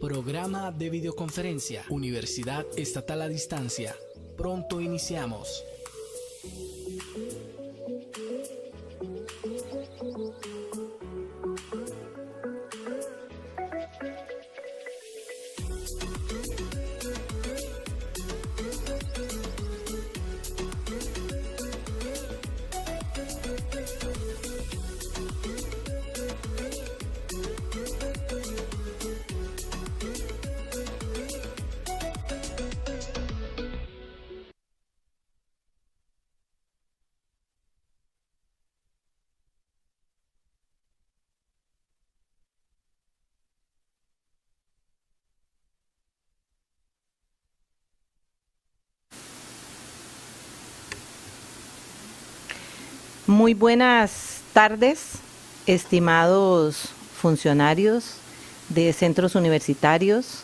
Programa de videoconferencia. Universidad Estatal a Distancia. Pronto iniciamos. Muy buenas tardes, estimados funcionarios de centros universitarios,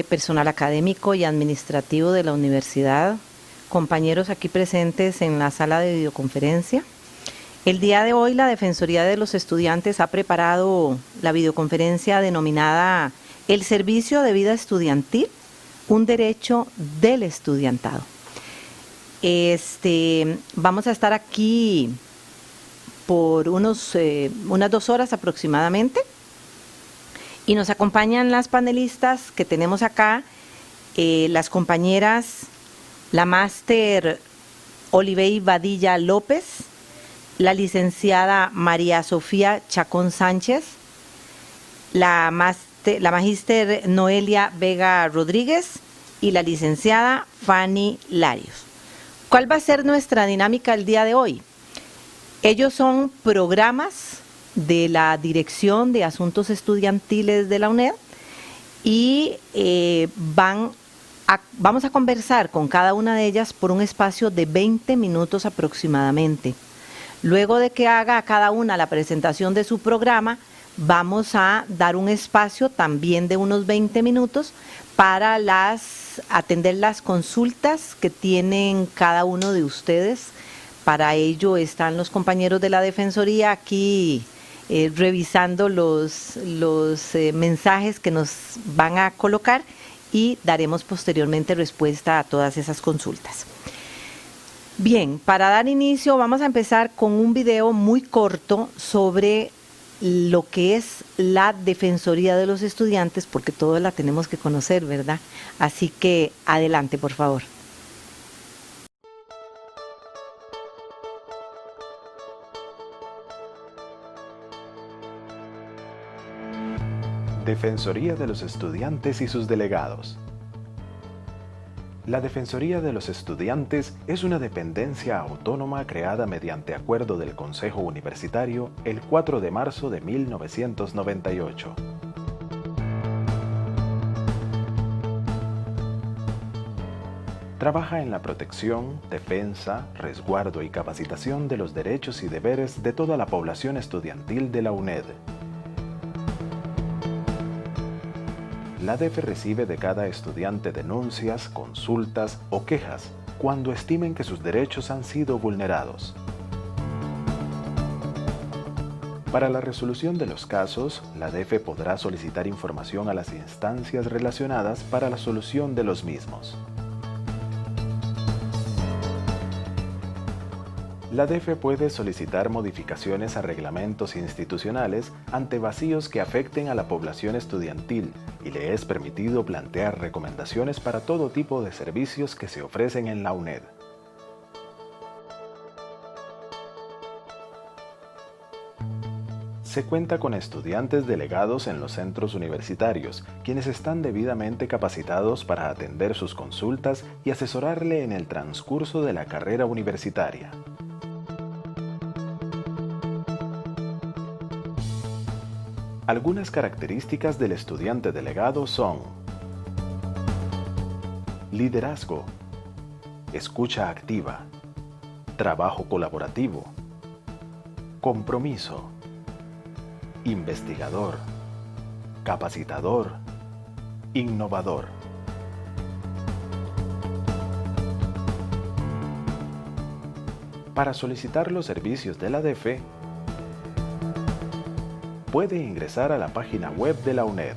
personal académico y administrativo de la universidad, compañeros aquí presentes en la sala de videoconferencia. El día de hoy la Defensoría de los Estudiantes ha preparado la videoconferencia denominada El Servicio de Vida Estudiantil, un derecho del estudiantado. Vamos a estar aquí por unas 2 horas aproximadamente y nos acompañan las panelistas que tenemos acá, las compañeras, la máster Olivey Badilla López, la licenciada María Sofía Chacón Sánchez, la magíster Noelia Vega Rodríguez y la licenciada Fanny Larios. ¿Cuál va a ser nuestra dinámica el día de hoy? Ellos son programas de la Dirección de Asuntos Estudiantiles de la UNED y vamos a conversar con cada una de ellas por un espacio de 20 minutos aproximadamente. Luego de que haga a cada una la presentación de su programa, vamos a dar un espacio también de unos 20 minutos para atender las consultas que tienen cada uno de ustedes. Para ello están los compañeros de la Defensoría aquí revisando los mensajes que nos van a colocar y daremos posteriormente respuesta a todas esas consultas. Bien, para dar inicio vamos a empezar con un video muy corto sobre lo que es la Defensoría de los Estudiantes, porque todos la tenemos que conocer, ¿verdad? Así que adelante, por favor. Defensoría de los Estudiantes y sus delegados. La Defensoría de los Estudiantes es una dependencia autónoma creada mediante acuerdo del Consejo Universitario el 4 de marzo de 1998. Trabaja en la protección, defensa, resguardo y capacitación de los derechos y deberes de toda la población estudiantil de la UNED. La DEF recibe de cada estudiante denuncias, consultas o quejas cuando estimen que sus derechos han sido vulnerados. Para la resolución de los casos, la DEF podrá solicitar información a las instancias relacionadas para la solución de los mismos. La DEF puede solicitar modificaciones a reglamentos institucionales ante vacíos que afecten a la población estudiantil y le es permitido plantear recomendaciones para todo tipo de servicios que se ofrecen en la UNED. Se cuenta con estudiantes delegados en los centros universitarios, quienes están debidamente capacitados para atender sus consultas y asesorarle en el transcurso de la carrera universitaria. Algunas características del estudiante delegado son: liderazgo, escucha activa, trabajo colaborativo, compromiso, investigador, capacitador, innovador. Para solicitar los servicios de la DEF, puede ingresar a la página web de la UNED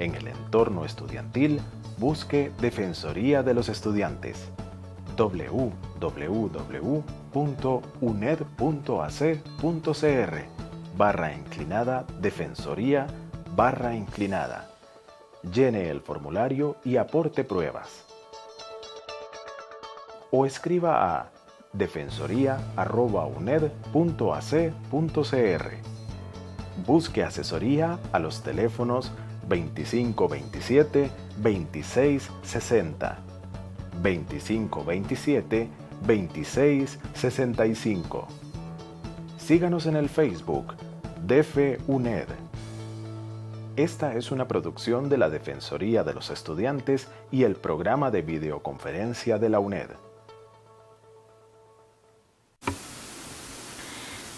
En el entorno estudiantil, busque Defensoría de los Estudiantes. www.uned.ac.cr /Defensoría/. Llene el formulario y aporte pruebas. O escriba a defensoría@uned.ac.cr. Busque asesoría a los teléfonos 2527-2660, 2527-2665. Síganos en el Facebook, DEFE UNED. Esta es una producción de la Defensoría de los Estudiantes y el programa de videoconferencia de la UNED.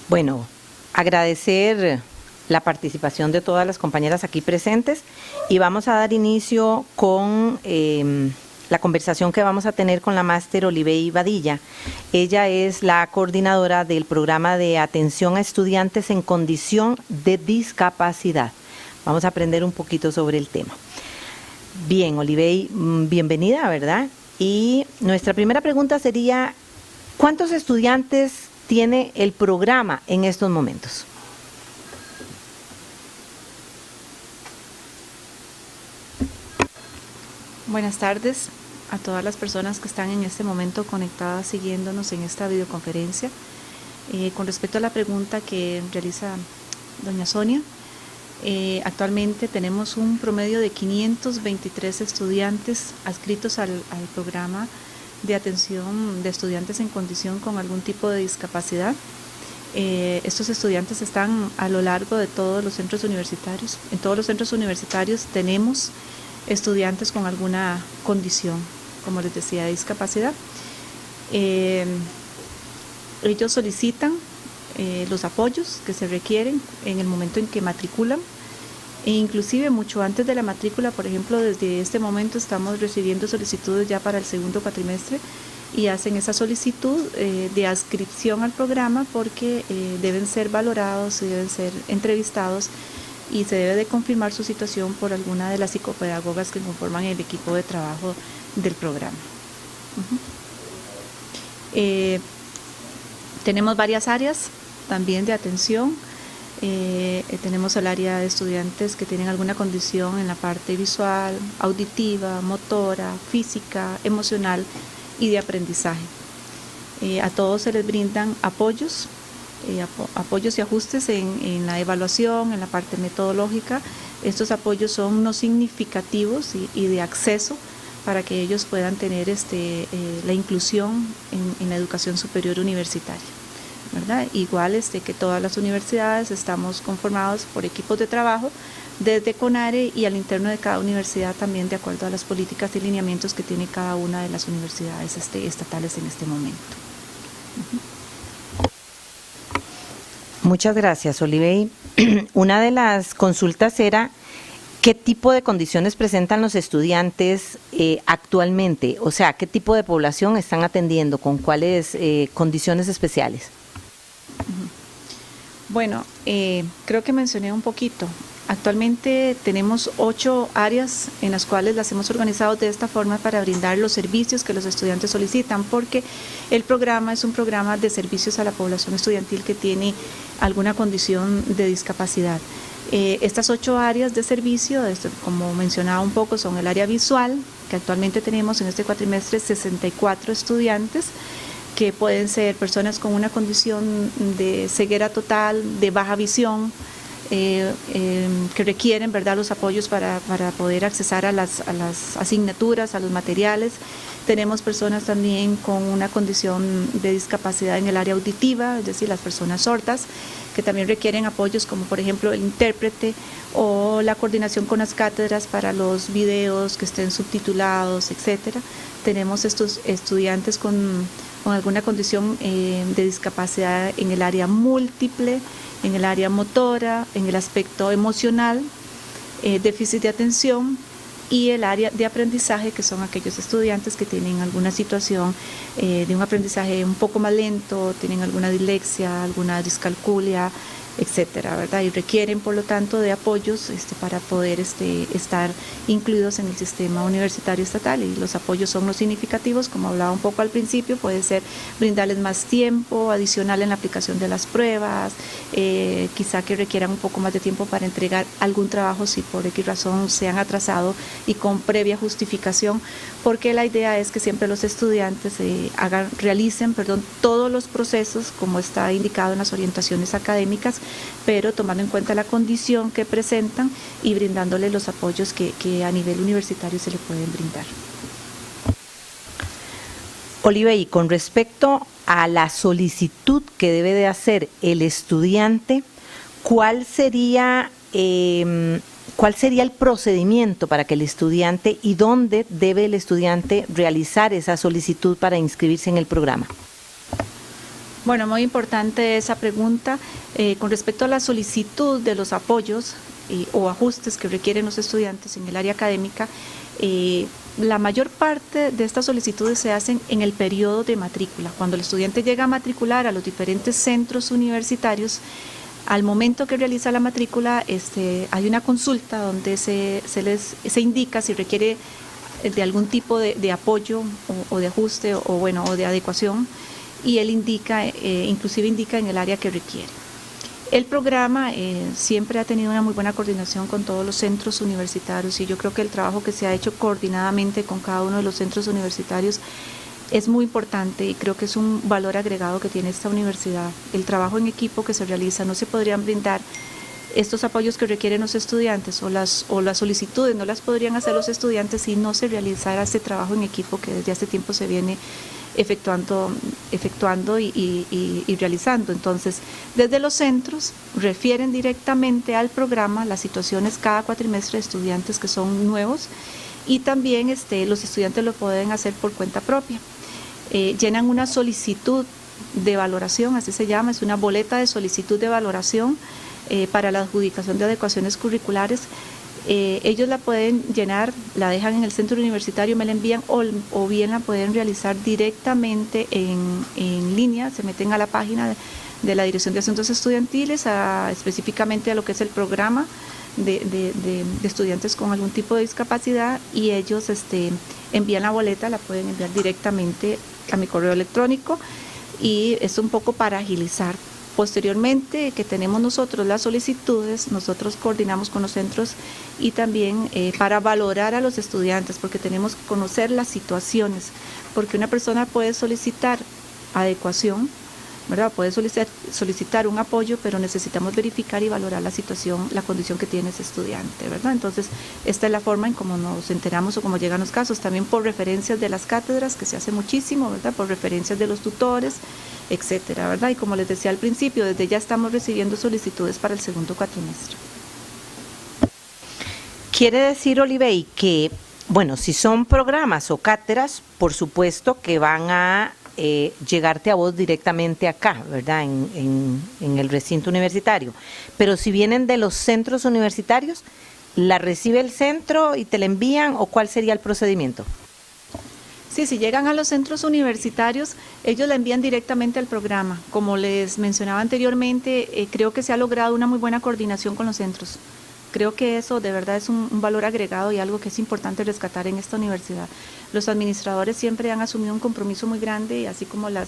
Bueno, agradecer la participación de todas las compañeras aquí presentes y vamos a dar inicio con la conversación que vamos a tener con la máster Olivey Badilla. Ella es la coordinadora del programa de atención a estudiantes en condición de discapacidad. Vamos a aprender un poquito sobre el tema. Bien, Olivey, bienvenida, ¿verdad? Y nuestra primera pregunta sería, ¿cuántos estudiantes tiene el programa en estos momentos? Buenas tardes a todas las personas que están en este momento conectadas siguiéndonos en esta videoconferencia. Con respecto a la pregunta que realiza doña Sonia, actualmente tenemos un promedio de 523 estudiantes adscritos al programa de atención de estudiantes en condición con algún tipo de discapacidad. Estos estudiantes están a lo largo de todos los centros universitarios. En todos los centros universitarios tenemos estudiantes con alguna condición, como les decía, de discapacidad. Ellos solicitan los apoyos que se requieren en el momento en que matriculan, e inclusive mucho antes de la matrícula. Por ejemplo, desde este momento estamos recibiendo solicitudes ya para el segundo cuatrimestre y hacen esa solicitud de adscripción al programa porque deben ser valorados y deben ser entrevistados y se debe de confirmar su situación por alguna de las psicopedagogas que conforman el equipo de trabajo del programa. Tenemos varias áreas también de atención. Tenemos el área de estudiantes que tienen alguna condición en la parte visual, auditiva, motora, física, emocional y de aprendizaje. A todos se les brindan apoyos y ajustes en la evaluación, en la parte metodológica. Estos apoyos son no significativos y de acceso para que ellos puedan tener la inclusión en la educación superior universitaria, ¿verdad? Igual que todas las universidades estamos conformados por equipos de trabajo desde CONARE y al interno de cada universidad también de acuerdo a las políticas y lineamientos que tiene cada una de las universidades estatales en este momento. Muchas gracias, Olivey. Una de las consultas era ¿qué tipo de condiciones presentan los estudiantes actualmente? O sea, ¿qué tipo de población están atendiendo? ¿Con cuáles condiciones especiales? Bueno, creo que mencioné un poquito. Actualmente tenemos 8 áreas en las cuales las hemos organizado de esta forma para brindar los servicios que los estudiantes solicitan, porque el programa es un programa de servicios a la población estudiantil que tiene alguna condición de discapacidad. Estas 8 áreas de servicio, como mencionaba un poco, son el área visual, que actualmente tenemos en este cuatrimestre 64 estudiantes, que pueden ser personas con una condición de ceguera total, de baja visión, que requieren, ¿verdad?, los apoyos para poder accesar a las asignaturas, a los materiales. Tenemos personas también con una condición de discapacidad en el área auditiva, es decir, las personas sordas, que también requieren apoyos como por ejemplo el intérprete o la coordinación con las cátedras para los videos que estén subtitulados, etcétera. Tenemos estos estudiantes con alguna condición de discapacidad en el área múltiple, en el área motora, en el aspecto emocional, déficit de atención, y el área de aprendizaje, que son aquellos estudiantes que tienen alguna situación de un aprendizaje un poco más lento, tienen alguna dislexia, alguna discalculia, etcétera, ¿verdad? Y requieren, por lo tanto, de apoyos para poder estar incluidos en el sistema universitario estatal, y los apoyos son los significativos, como hablaba un poco al principio, puede ser brindarles más tiempo adicional en la aplicación de las pruebas, quizá que requieran un poco más de tiempo para entregar algún trabajo si por X razón se han atrasado, y con previa justificación, porque la idea es que siempre los estudiantes realicen todos los procesos como está indicado en las orientaciones académicas, pero tomando en cuenta la condición que presentan y brindándoles los apoyos que a nivel universitario se le pueden brindar. Olive, y con respecto a la solicitud que debe de hacer el estudiante, ¿cuál sería el procedimiento para que el estudiante, y dónde debe el estudiante realizar esa solicitud para inscribirse en el programa? Bueno, muy importante esa pregunta. Con respecto a la solicitud de los apoyos o ajustes que requieren los estudiantes en el área académica, la mayor parte de estas solicitudes se hacen en el periodo de matrícula. Cuando el estudiante llega a matricular a los diferentes centros universitarios, al momento que realiza la matrícula, hay una consulta donde se indica si requiere de algún tipo de apoyo o de ajuste o de adecuación, y él inclusive indica en el área que requiere. El programa siempre ha tenido una muy buena coordinación con todos los centros universitarios, y yo creo que el trabajo que se ha hecho coordinadamente con cada uno de los centros universitarios es muy importante, y creo que es un valor agregado que tiene esta universidad. El trabajo en equipo que se realiza, no se podrían brindar estos apoyos que requieren los estudiantes, o las solicitudes no las podrían hacer los estudiantes si no se realizara este trabajo en equipo que desde hace tiempo se viene efectuando y realizando. Entonces, desde los centros refieren directamente al programa las situaciones cada cuatrimestre de estudiantes que son nuevos, y también los estudiantes lo pueden hacer por cuenta propia. Llenan una solicitud de valoración, así se llama, es una boleta de solicitud de valoración para la adjudicación de adecuaciones curriculares. Ellos la pueden llenar, la dejan en el centro universitario, me la envían, o bien la pueden realizar directamente en línea. Se meten a la página de la Dirección de Asuntos Estudiantiles, específicamente a lo que es el programa de estudiantes con algún tipo de discapacidad, y ellos envían la boleta, la pueden enviar directamente a mi correo electrónico, y es un poco para agilizar. Posteriormente que tenemos nosotros las solicitudes, nosotros coordinamos con los centros, y también para valorar a los estudiantes, porque tenemos que conocer las situaciones, porque una persona puede solicitar adecuación, ¿verdad? Puede solicitar un apoyo, pero necesitamos verificar y valorar la situación, la condición que tiene ese estudiante, ¿verdad? Entonces, esta es la forma en cómo nos enteramos o cómo llegan los casos, también por referencias de las cátedras, que se hace muchísimo, ¿verdad? Por referencias de los tutores, etcétera, ¿verdad? Y como les decía al principio, desde ya estamos recibiendo solicitudes para el segundo cuatrimestre. Quiere decir, Olivey, que, bueno, si son programas o cátedras, por supuesto que van a llegarte a vos directamente acá, ¿verdad? En el recinto universitario. Pero si vienen de los centros universitarios, ¿la recibe el centro y te la envían, o cuál sería el procedimiento? Sí, si llegan a los centros universitarios, ellos la envían directamente al programa. Como les mencionaba anteriormente, creo que se ha logrado una muy buena coordinación con los centros. Creo que eso de verdad es un valor agregado y algo que es importante rescatar en esta universidad. Los administradores siempre han asumido un compromiso muy grande, así como la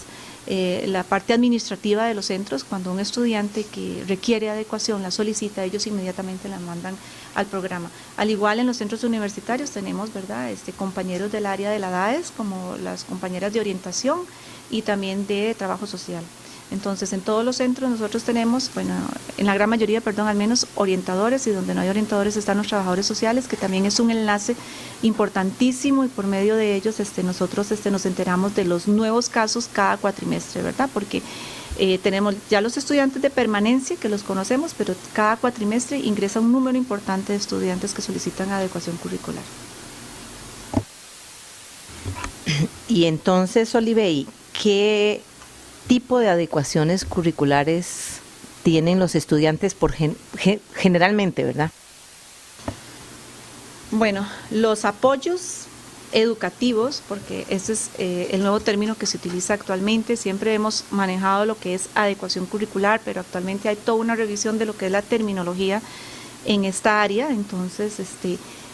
parte administrativa de los centros. Cuando un estudiante que requiere adecuación la solicita, ellos inmediatamente la mandan al programa. Al igual en los centros universitarios tenemos, ¿verdad?, compañeros del área de la DAES, como las compañeras de orientación y también de trabajo social. Entonces, en todos los centros nosotros tenemos, bueno, en la gran mayoría, al menos orientadores, y donde no hay orientadores están los trabajadores sociales, que también es un enlace importantísimo, y por medio de ellos nosotros nos enteramos de los nuevos casos cada cuatrimestre, ¿verdad? Porque tenemos ya los estudiantes de permanencia, que los conocemos, pero cada cuatrimestre ingresa un número importante de estudiantes que solicitan adecuación curricular. Y entonces, Olivey, ¿qué tipo de adecuaciones curriculares tienen los estudiantes generalmente, verdad? Bueno, los apoyos educativos, porque ese es el nuevo término que se utiliza actualmente. Siempre hemos manejado lo que es adecuación curricular, pero actualmente hay toda una revisión de lo que es la terminología en esta área. Entonces,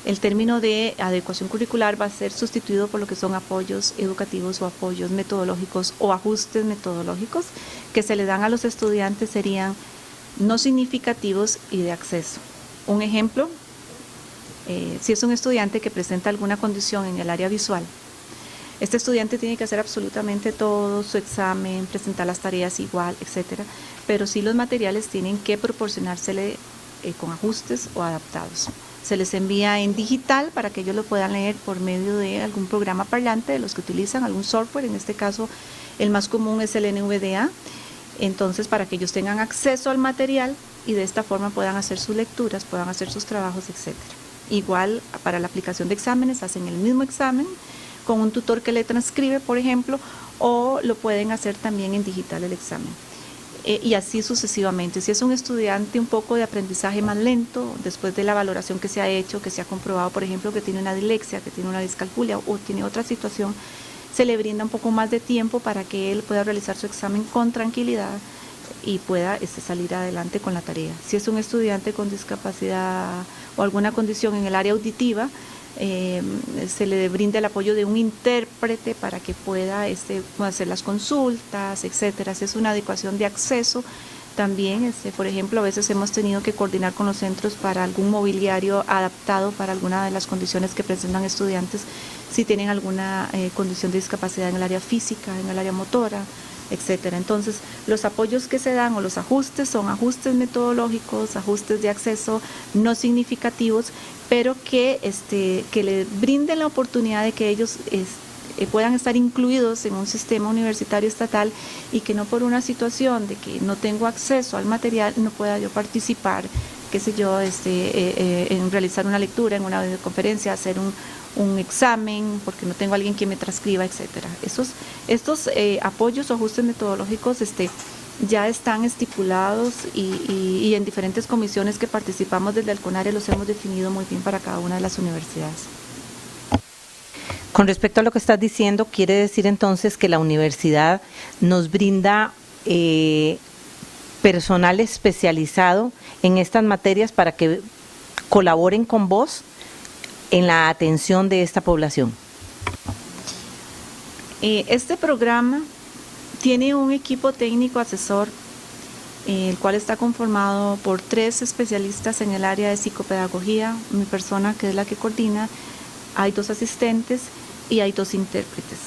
el término de adecuación curricular va a ser sustituido por lo que son apoyos educativos o apoyos metodológicos o ajustes metodológicos que se le dan a los estudiantes. Serían no significativos y de acceso. Un ejemplo, si es un estudiante que presenta alguna condición en el área visual, este estudiante tiene que hacer absolutamente todo, su examen, presentar las tareas igual, etcétera, pero sí los materiales tienen que proporcionársele con ajustes o adaptados. Se les envía en digital para que ellos lo puedan leer por medio de algún programa parlante de los que utilizan, algún software. En este caso el más común es el NVDA. Entonces, para que ellos tengan acceso al material y de esta forma puedan hacer sus lecturas, puedan hacer sus trabajos, etcétera. Igual para la aplicación de exámenes, hacen el mismo examen con un tutor que le transcribe, por ejemplo, o lo pueden hacer también en digital el examen. Y así sucesivamente. Si es un estudiante un poco de aprendizaje más lento, después de la valoración que se ha hecho, que se ha comprobado, por ejemplo, que tiene una dislexia, que tiene una discalculia o tiene otra situación, se le brinda un poco más de tiempo para que él pueda realizar su examen con tranquilidad y pueda salir adelante con la tarea. Si es un estudiante con discapacidad o alguna condición en el área auditiva, se le brinda el apoyo de un intérprete para que pueda hacer las consultas, etcétera. Si es una adecuación de acceso, también, por ejemplo, a veces hemos tenido que coordinar con los centros para algún mobiliario adaptado para alguna de las condiciones que presentan estudiantes, si tienen alguna condición de discapacidad en el área física, en el área motora, etcétera. Entonces, los apoyos que se dan o los ajustes son ajustes metodológicos, ajustes de acceso no significativos, pero que le brinden la oportunidad de que ellos puedan estar incluidos en un sistema universitario estatal y que no por una situación de que no tengo acceso al material no pueda yo participar, qué sé yo, en realizar una lectura, en una videoconferencia, hacer un examen, porque no tengo a alguien que me transcriba, etcétera. Estos apoyos o ajustes metodológicos ya están estipulados y en diferentes comisiones que participamos desde el CONARE los hemos definido muy bien para cada una de las universidades. Con respecto a lo que estás diciendo, quiere decir entonces que la universidad nos brinda personal especializado en estas materias para que colaboren con vos en la atención de esta población. Este programa tiene un equipo técnico asesor, el cual está conformado por 3 especialistas en el área de psicopedagogía, mi persona que es la que coordina, hay 2 asistentes y hay 2 intérpretes.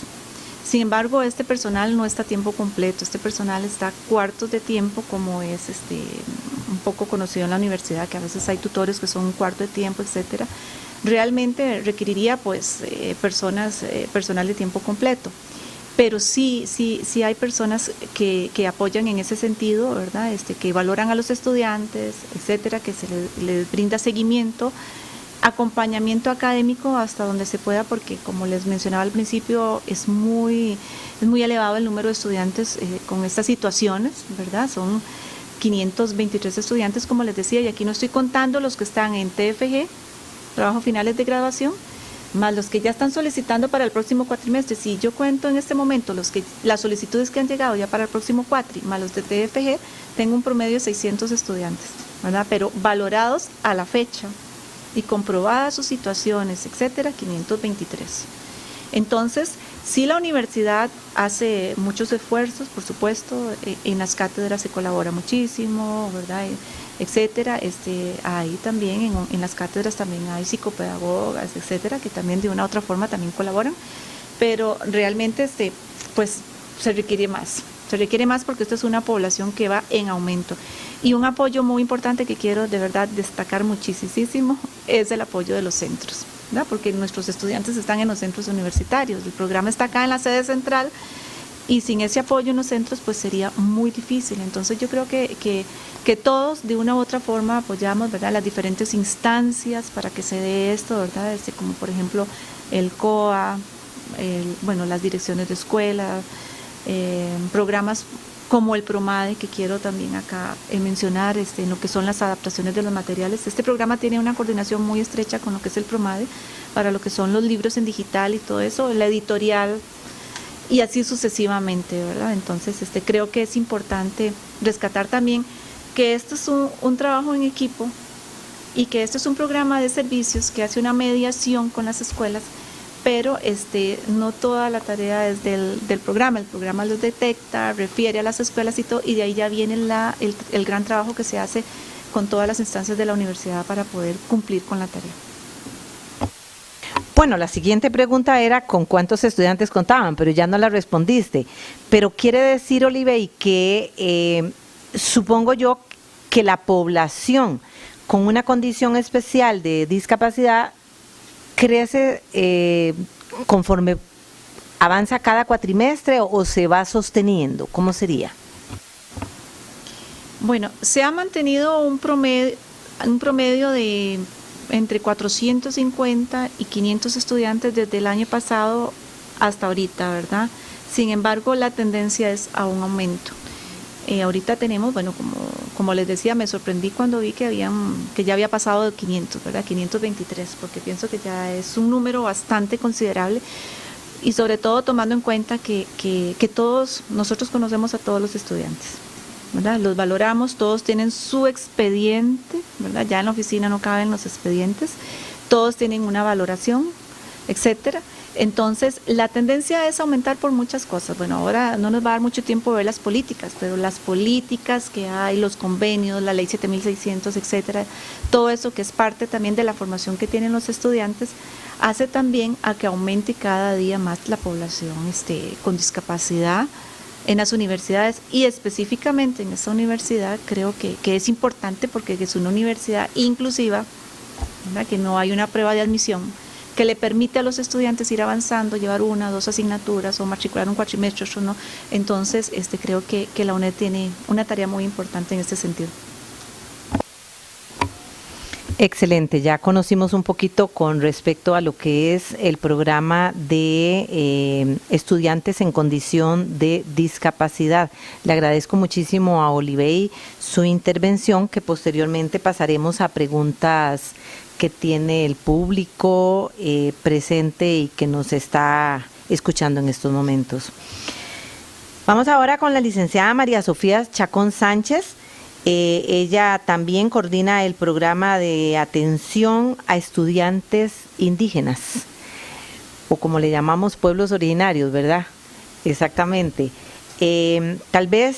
Sin embargo, este personal no está a tiempo completo, este personal está a cuartos de tiempo, como es un poco conocido en la universidad, que a veces hay tutores que son un cuarto de tiempo, etcétera. Realmente requeriría personal de tiempo completo, pero sí hay personas que apoyan en ese sentido, ¿verdad? Que valoran a los estudiantes, etcétera, que se les brinda seguimiento, acompañamiento académico hasta donde se pueda, porque como les mencionaba al principio, es muy elevado el número de estudiantes con estas situaciones, ¿verdad? Son 523 estudiantes, como les decía, y aquí no estoy contando los que están en TFG, trabajos finales de graduación, más los que ya están solicitando para el próximo cuatrimestre. Si yo cuento en este momento las solicitudes que han llegado ya para el próximo cuatri, más los de TFG, tengo un promedio de 600 estudiantes, ¿verdad? Pero valorados a la fecha y comprobadas sus situaciones, etcétera, 523. Entonces, sí, la universidad hace muchos esfuerzos, por supuesto, en las cátedras se colabora muchísimo, ¿verdad? Etcétera. Ahí también en las cátedras también hay psicopedagogas, etcétera, que también de una u otra forma también colaboran, pero realmente pues se requiere más porque esta es una población que va en aumento. Y un apoyo muy importante que quiero de verdad destacar muchísimo es el apoyo de los centros, ¿verdad? Porque nuestros estudiantes están en los centros universitarios, el programa está acá en la sede central y sin ese apoyo en los centros pues sería muy difícil. Entonces yo creo que todos de una u otra forma apoyamos, ¿verdad?, las diferentes instancias para que se dé esto, ¿verdad? Como por ejemplo el COA, las direcciones de escuela, programas como el PROMADE, que quiero también acá mencionar, en lo que son las adaptaciones de los materiales. Este programa tiene una coordinación muy estrecha con lo que es el PROMADE, para lo que son los libros en digital y todo eso, la editorial, y así sucesivamente, ¿verdad? Entonces, creo que es importante rescatar también que esto es un trabajo en equipo y que este es un programa de servicios que hace una mediación con las escuelas, pero no toda la tarea es del programa. El programa los detecta, refiere a las escuelas y todo, y de ahí ya viene el gran trabajo que se hace con todas las instancias de la universidad para poder cumplir con la tarea. Bueno, la siguiente pregunta era con cuántos estudiantes contaban, pero ya no la respondiste. Pero quiere decir, Olivey, que supongo yo que la población con una condición especial de discapacidad crece conforme avanza cada cuatrimestre o se va sosteniendo. ¿Cómo sería? Bueno, se ha mantenido un promedio de entre 450 y 500 estudiantes desde el año pasado hasta ahorita, ¿verdad? Sin embargo, la tendencia es a un aumento. Ahorita tenemos, bueno, como les decía, me sorprendí cuando vi que ya había pasado de 500, ¿verdad? 523, porque pienso que ya es un número bastante considerable, y sobre todo tomando en cuenta que todos, nosotros conocemos a todos los estudiantes, ¿verdad? Los valoramos, todos tienen su expediente, ¿verdad? Ya en la oficina no caben los expedientes, todos tienen una valoración, etcétera. Entonces, la tendencia es aumentar por muchas cosas. Bueno, ahora no nos va a dar mucho tiempo ver las políticas, pero las políticas que hay, los convenios, la ley 7600, etcétera, todo eso que es parte también de la formación que tienen los estudiantes, hace también a que aumente cada día más la población con discapacidad en las universidades, y específicamente en esta universidad creo que es importante porque es una universidad inclusiva, ¿verdad? Que no hay una prueba de admisión que le permite a los estudiantes ir avanzando, llevar 1 o 2 asignaturas o matricular un cuatrimestre o no. Entonces, creo que la UNED tiene una tarea muy importante en este sentido. Excelente, ya conocimos un poquito con respecto a lo que es el programa de estudiantes en condición de discapacidad. Le agradezco muchísimo a Olivey su intervención, que posteriormente pasaremos a preguntas que tiene el público presente y que nos está escuchando en estos momentos. Vamos ahora con la licenciada María Sofía Chacón Sánchez. Ella también coordina el programa de atención a estudiantes indígenas, o como le llamamos, pueblos originarios, ¿verdad? Exactamente. Tal vez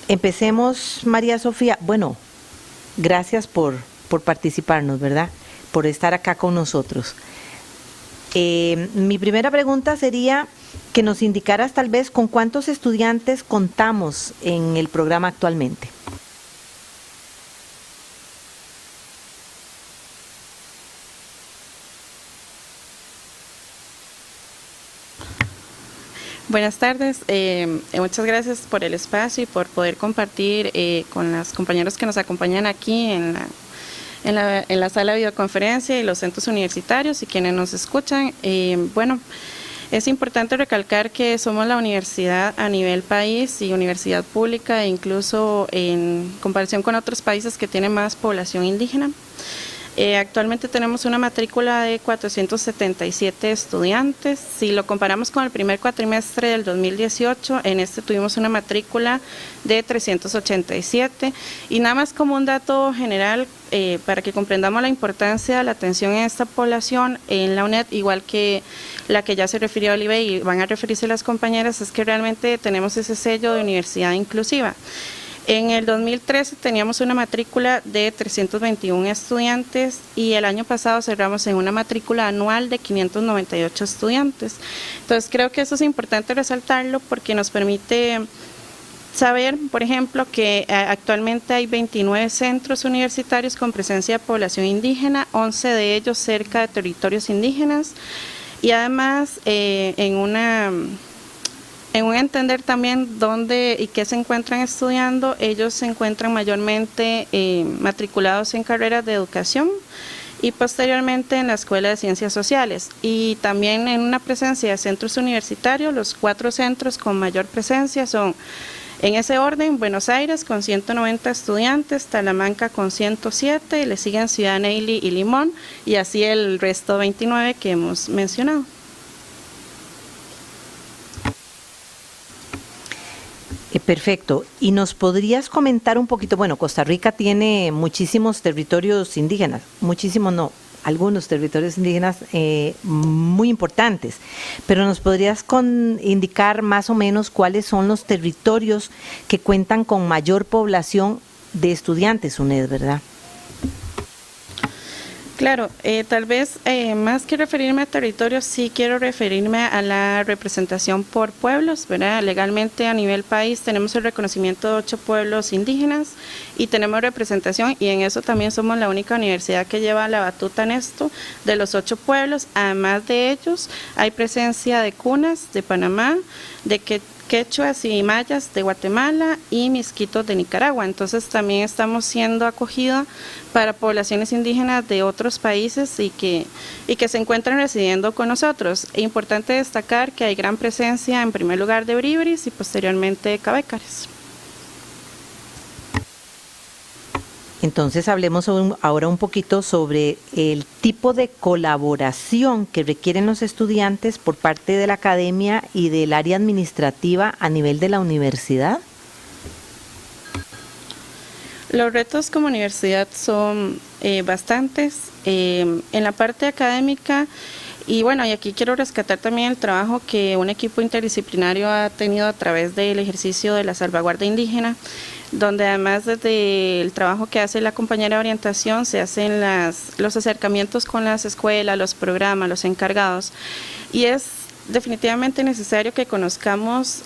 empecemos, María Sofía. Bueno, gracias por participarnos, ¿verdad? Por estar acá con nosotros. Mi primera pregunta sería que nos indicaras tal vez con cuántos estudiantes contamos en el programa actualmente. Buenas tardes, muchas gracias por el espacio y por poder compartir con los compañeros que nos acompañan aquí en la sala de videoconferencia y los centros universitarios y quienes nos escuchan. Bueno, es importante recalcar que somos la universidad a nivel país y universidad pública, e incluso en comparación con otros países que tienen más población indígena. Actualmente tenemos una matrícula de 477 estudiantes. Si lo comparamos con el primer cuatrimestre del 2018, en tuvimos una matrícula de 387. Y nada más como un dato general, para que comprendamos la importancia de la atención en esta población, en la UNED, igual que la que ya se refirió a Olivey y van a referirse las compañeras, es que realmente tenemos ese sello de universidad inclusiva. En el 2013 teníamos una matrícula de 321 estudiantes y el año pasado cerramos en una matrícula anual de 598 estudiantes. Entonces creo que eso es importante resaltarlo porque nos permite saber, por ejemplo, que actualmente hay 29 centros universitarios con presencia de población indígena, 11 de ellos cerca de territorios indígenas, y además en un entender también dónde y qué se encuentran estudiando. Ellos se encuentran mayormente matriculados en carreras de educación y posteriormente en la Escuela de Ciencias Sociales, y también en una presencia de centros universitarios. Los 4 centros con mayor presencia son En ese orden, Buenos Aires con 190 estudiantes, Talamanca con 107, le siguen Ciudad Neyli y Limón, y así el resto 29 que hemos mencionado. Perfecto. ¿Y nos podrías comentar un poquito? Bueno, Costa Rica tiene muchísimos territorios indígenas, muchísimos no, algunos territorios indígenas muy importantes, pero ¿nos podrías indicar más o menos cuáles son los territorios que cuentan con mayor población de estudiantes UNED, verdad? Claro, tal vez más que referirme a territorios, sí quiero referirme a la representación por pueblos, ¿verdad? Legalmente a nivel país tenemos el reconocimiento de 8 pueblos indígenas y tenemos representación, y en eso también somos la única universidad que lleva la batuta en esto, de los 8 pueblos. Además de ellos, hay presencia de cunas de Panamá, de quechuas y mayas de Guatemala y misquitos de Nicaragua. Entonces también estamos siendo acogida para poblaciones indígenas de otros países y que se encuentran residiendo con nosotros. Es importante destacar que hay gran presencia en primer lugar de bribris y posteriormente de cabécares. Entonces hablemos ahora un poquito sobre el tipo de colaboración que requieren los estudiantes por parte de la academia y del área administrativa a nivel de la universidad. Los retos como universidad son bastantes. En la parte académica, y bueno, y aquí quiero rescatar también el trabajo que un equipo interdisciplinario ha tenido a través del ejercicio de la salvaguardia indígena, donde además desde el trabajo que hace la compañera de orientación se hacen los acercamientos con las escuelas, los programas, los encargados, y es definitivamente necesario que conozcamos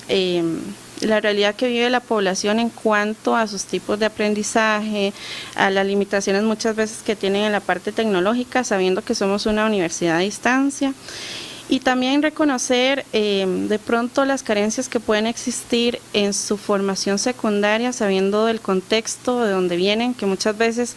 la realidad que vive la población en cuanto a sus tipos de aprendizaje, a las limitaciones muchas veces que tienen en la parte tecnológica, sabiendo que somos una universidad a distancia. Y también reconocer de pronto las carencias que pueden existir en su formación secundaria, sabiendo del contexto de donde vienen, que muchas veces,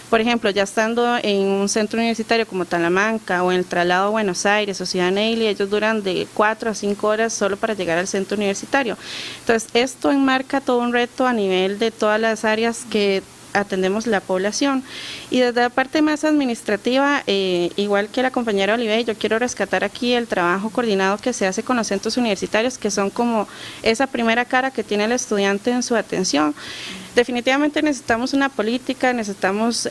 por ejemplo, ya estando en un centro universitario como Talamanca o en el traslado a Buenos Aires o Ciudad Neyli, ellos duran de 4 a 5 horas solo para llegar al centro universitario. Entonces, esto enmarca todo un reto a nivel de todas las áreas que atendemos la población. Y desde la parte más administrativa, igual que la compañera Olive, yo quiero rescatar aquí el trabajo coordinado que se hace con los centros universitarios, que son como esa primera cara que tiene el estudiante en su atención. Definitivamente necesitamos una política, necesitamos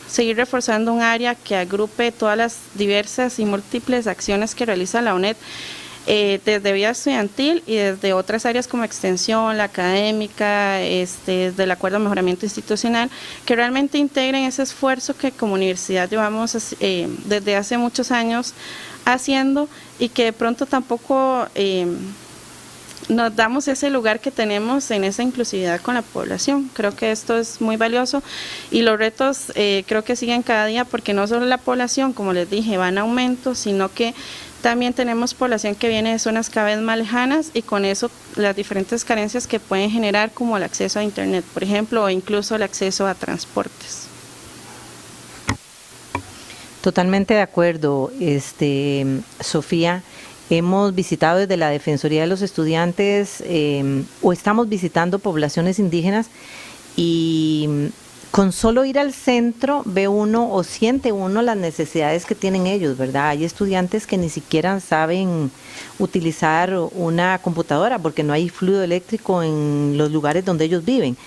seguir reforzando un área que agrupe todas las diversas y múltiples acciones que realiza la UNED, desde vida estudiantil y desde otras áreas como extensión, la académica, desde el acuerdo de mejoramiento institucional, que realmente integren ese esfuerzo que como universidad llevamos desde hace muchos años haciendo, y que de pronto tampoco nos damos ese lugar que tenemos en esa inclusividad con la población. Creo que esto es muy valioso, y los retos creo que siguen cada día, porque no solo la población, como les dije, va en aumento, sino que también tenemos población que viene de zonas cada vez más lejanas, y con eso las diferentes carencias que pueden generar, como el acceso a internet, por ejemplo, o incluso el acceso a transportes. Totalmente de acuerdo, Sofía. Hemos visitado desde la Defensoría de los Estudiantes o estamos visitando poblaciones indígenas, y con solo ir al centro ve uno o siente uno las necesidades que tienen ellos, ¿verdad? Hay estudiantes que ni siquiera saben utilizar una computadora porque no hay fluido eléctrico en los lugares donde ellos viven.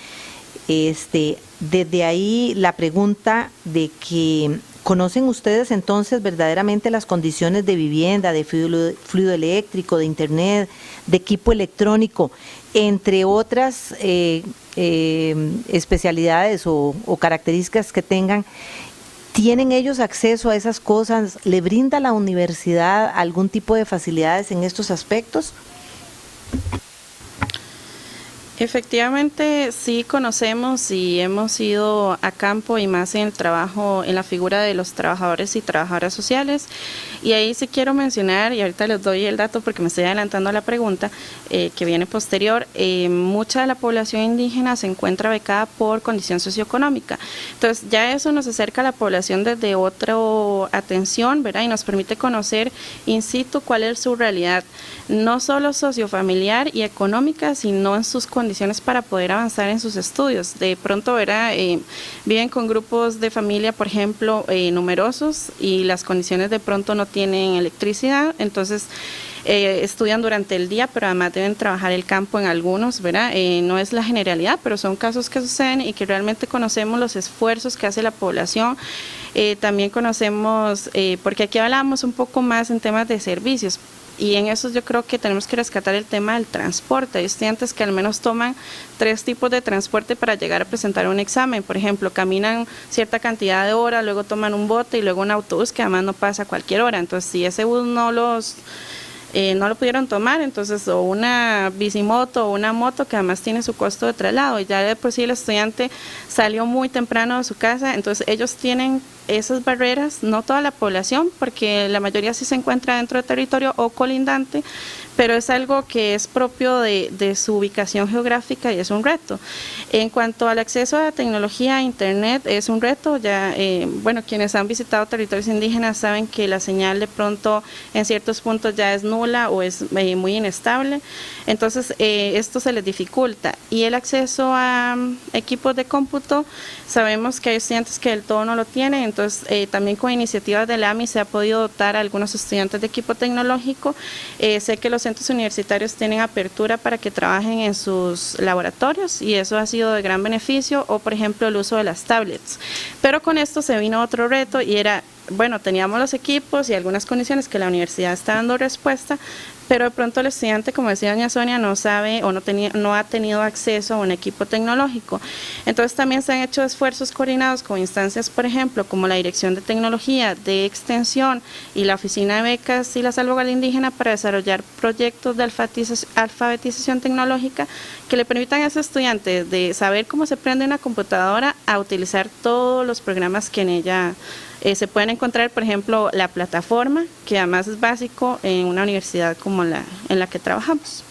Desde ahí la pregunta de que ¿conocen ustedes entonces verdaderamente las condiciones de vivienda, de fluido eléctrico, de internet, de equipo electrónico, entre otras especialidades o características que tengan? ¿Tienen ellos acceso a esas cosas? ¿Le brinda la universidad algún tipo de facilidades en estos aspectos? Efectivamente, sí conocemos y hemos ido a campo y más en el trabajo, en la figura de los trabajadores y trabajadoras sociales. Y ahí sí quiero mencionar, y ahorita les doy el dato porque me estoy adelantando a la pregunta que viene posterior, mucha de la población indígena se encuentra becada por condición socioeconómica. Entonces ya eso nos acerca a la población desde otra atención, ¿verdad? Y nos permite conocer in situ cuál es su realidad, no solo sociofamiliar y económica, sino en sus condiciones para poder avanzar en sus estudios. De pronto, ¿verdad? Viven con grupos de familia, por ejemplo, numerosos, y las condiciones de pronto no tienen electricidad, entonces estudian durante el día, pero además deben trabajar el campo en algunos, ¿verdad? No es la generalidad, pero son casos que suceden y que realmente conocemos los esfuerzos que hace la población. También conocemos, porque aquí hablamos un poco más en temas de servicios, y en eso yo creo que tenemos que rescatar el tema del transporte. Hay estudiantes que al menos toman 3 tipos de transporte para llegar a presentar un examen. Por ejemplo, caminan cierta cantidad de horas, luego toman un bote y luego un autobús que además no pasa a cualquier hora. Entonces, si ese bus no lo pudieron tomar, entonces o una bicimoto o una moto que además tiene su costo de traslado, y ya de por sí el estudiante salió muy temprano de su casa, entonces ellos tienen esas barreras, no toda la población, porque la mayoría sí se encuentra dentro del territorio o colindante, pero es algo que es propio de su ubicación geográfica y es un reto. En cuanto al acceso a la tecnología, a internet, es un reto. Ya, quienes han visitado territorios indígenas saben que la señal de pronto en ciertos puntos ya es nula o es muy inestable, entonces esto se les dificulta. Y el acceso a equipos de cómputo, sabemos que hay estudiantes que del todo no lo tienen, entonces también con iniciativas del AMI se ha podido dotar a algunos estudiantes de equipo tecnológico. Sé que los centros universitarios tienen apertura para que trabajen en sus laboratorios y eso ha sido de gran beneficio, o por ejemplo el uso de las tablets. Pero con esto se vino otro reto y era, teníamos los equipos y algunas condiciones que la universidad está dando respuesta, pero de pronto el estudiante, como decía doña Sonia, no sabe o no ha tenido acceso a un equipo tecnológico. Entonces también se han hecho esfuerzos coordinados con instancias, por ejemplo, como la Dirección de Tecnología, de Extensión y la Oficina de Becas y la Salvaguardia Indígena para desarrollar proyectos de alfabetización tecnológica que le permitan a ese estudiante de saber cómo se prende una computadora a utilizar todos los programas que en ella se pueden encontrar, por ejemplo, la plataforma, que además es básico en una universidad como en la que trabajamos.